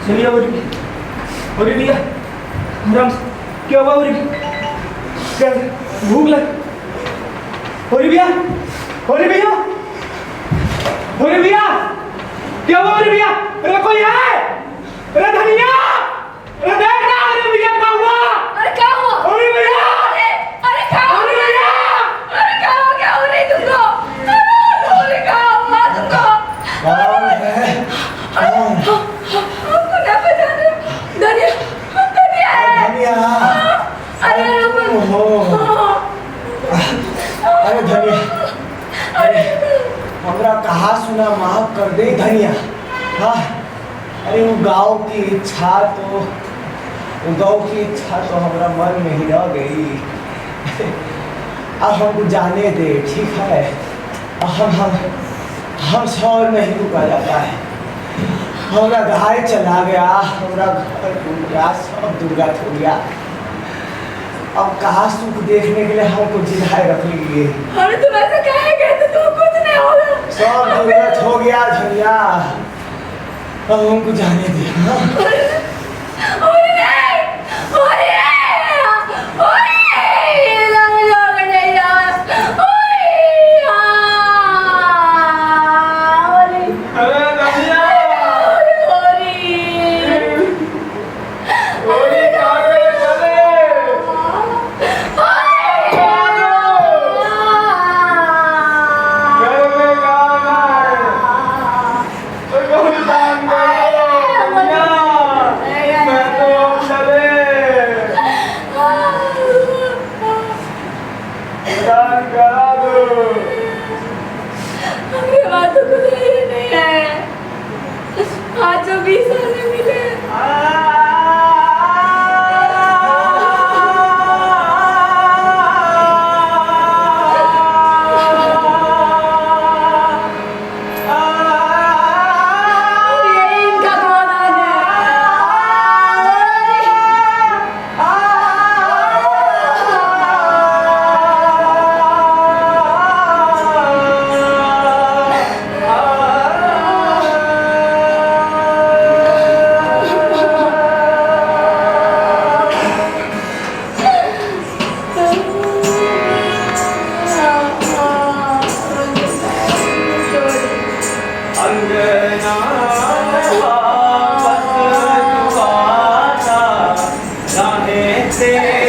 सुनिए और भैया, आराम से। क्या हुआ और क्या भूख लग? और भैया, और भैया, और भैया, क्या हुआ और भैया? अरे कोई है? अरे धनिया, अरे देखना, अरे भैया क्या हुआ? अरे क्या हुआ? और भैया, अरे क्या हुआ? और भैया, अरे क्या हो गया? हो रही तुमको? हमरा कहा सुना माफ कर दे धनिया। हाँ अरे वो गाँव की इच्छा तो हमरा मन में ही रह गई। अब हमको जाने दे, ठीक है? हम सौर नहीं रुका जाता है। हमरा गाय चला गया, हमरा घर डूब गया, सब दुर्गा हो गया। अब कहाँ सुख देखने के लिए हमको जिलाए रख लिए। अरे तुम ऐसा कहे गए तो तुम कुछ नहीं होगा। सब दुर्गत हो गया धनिया, अब हमको जाने दे। Yeah.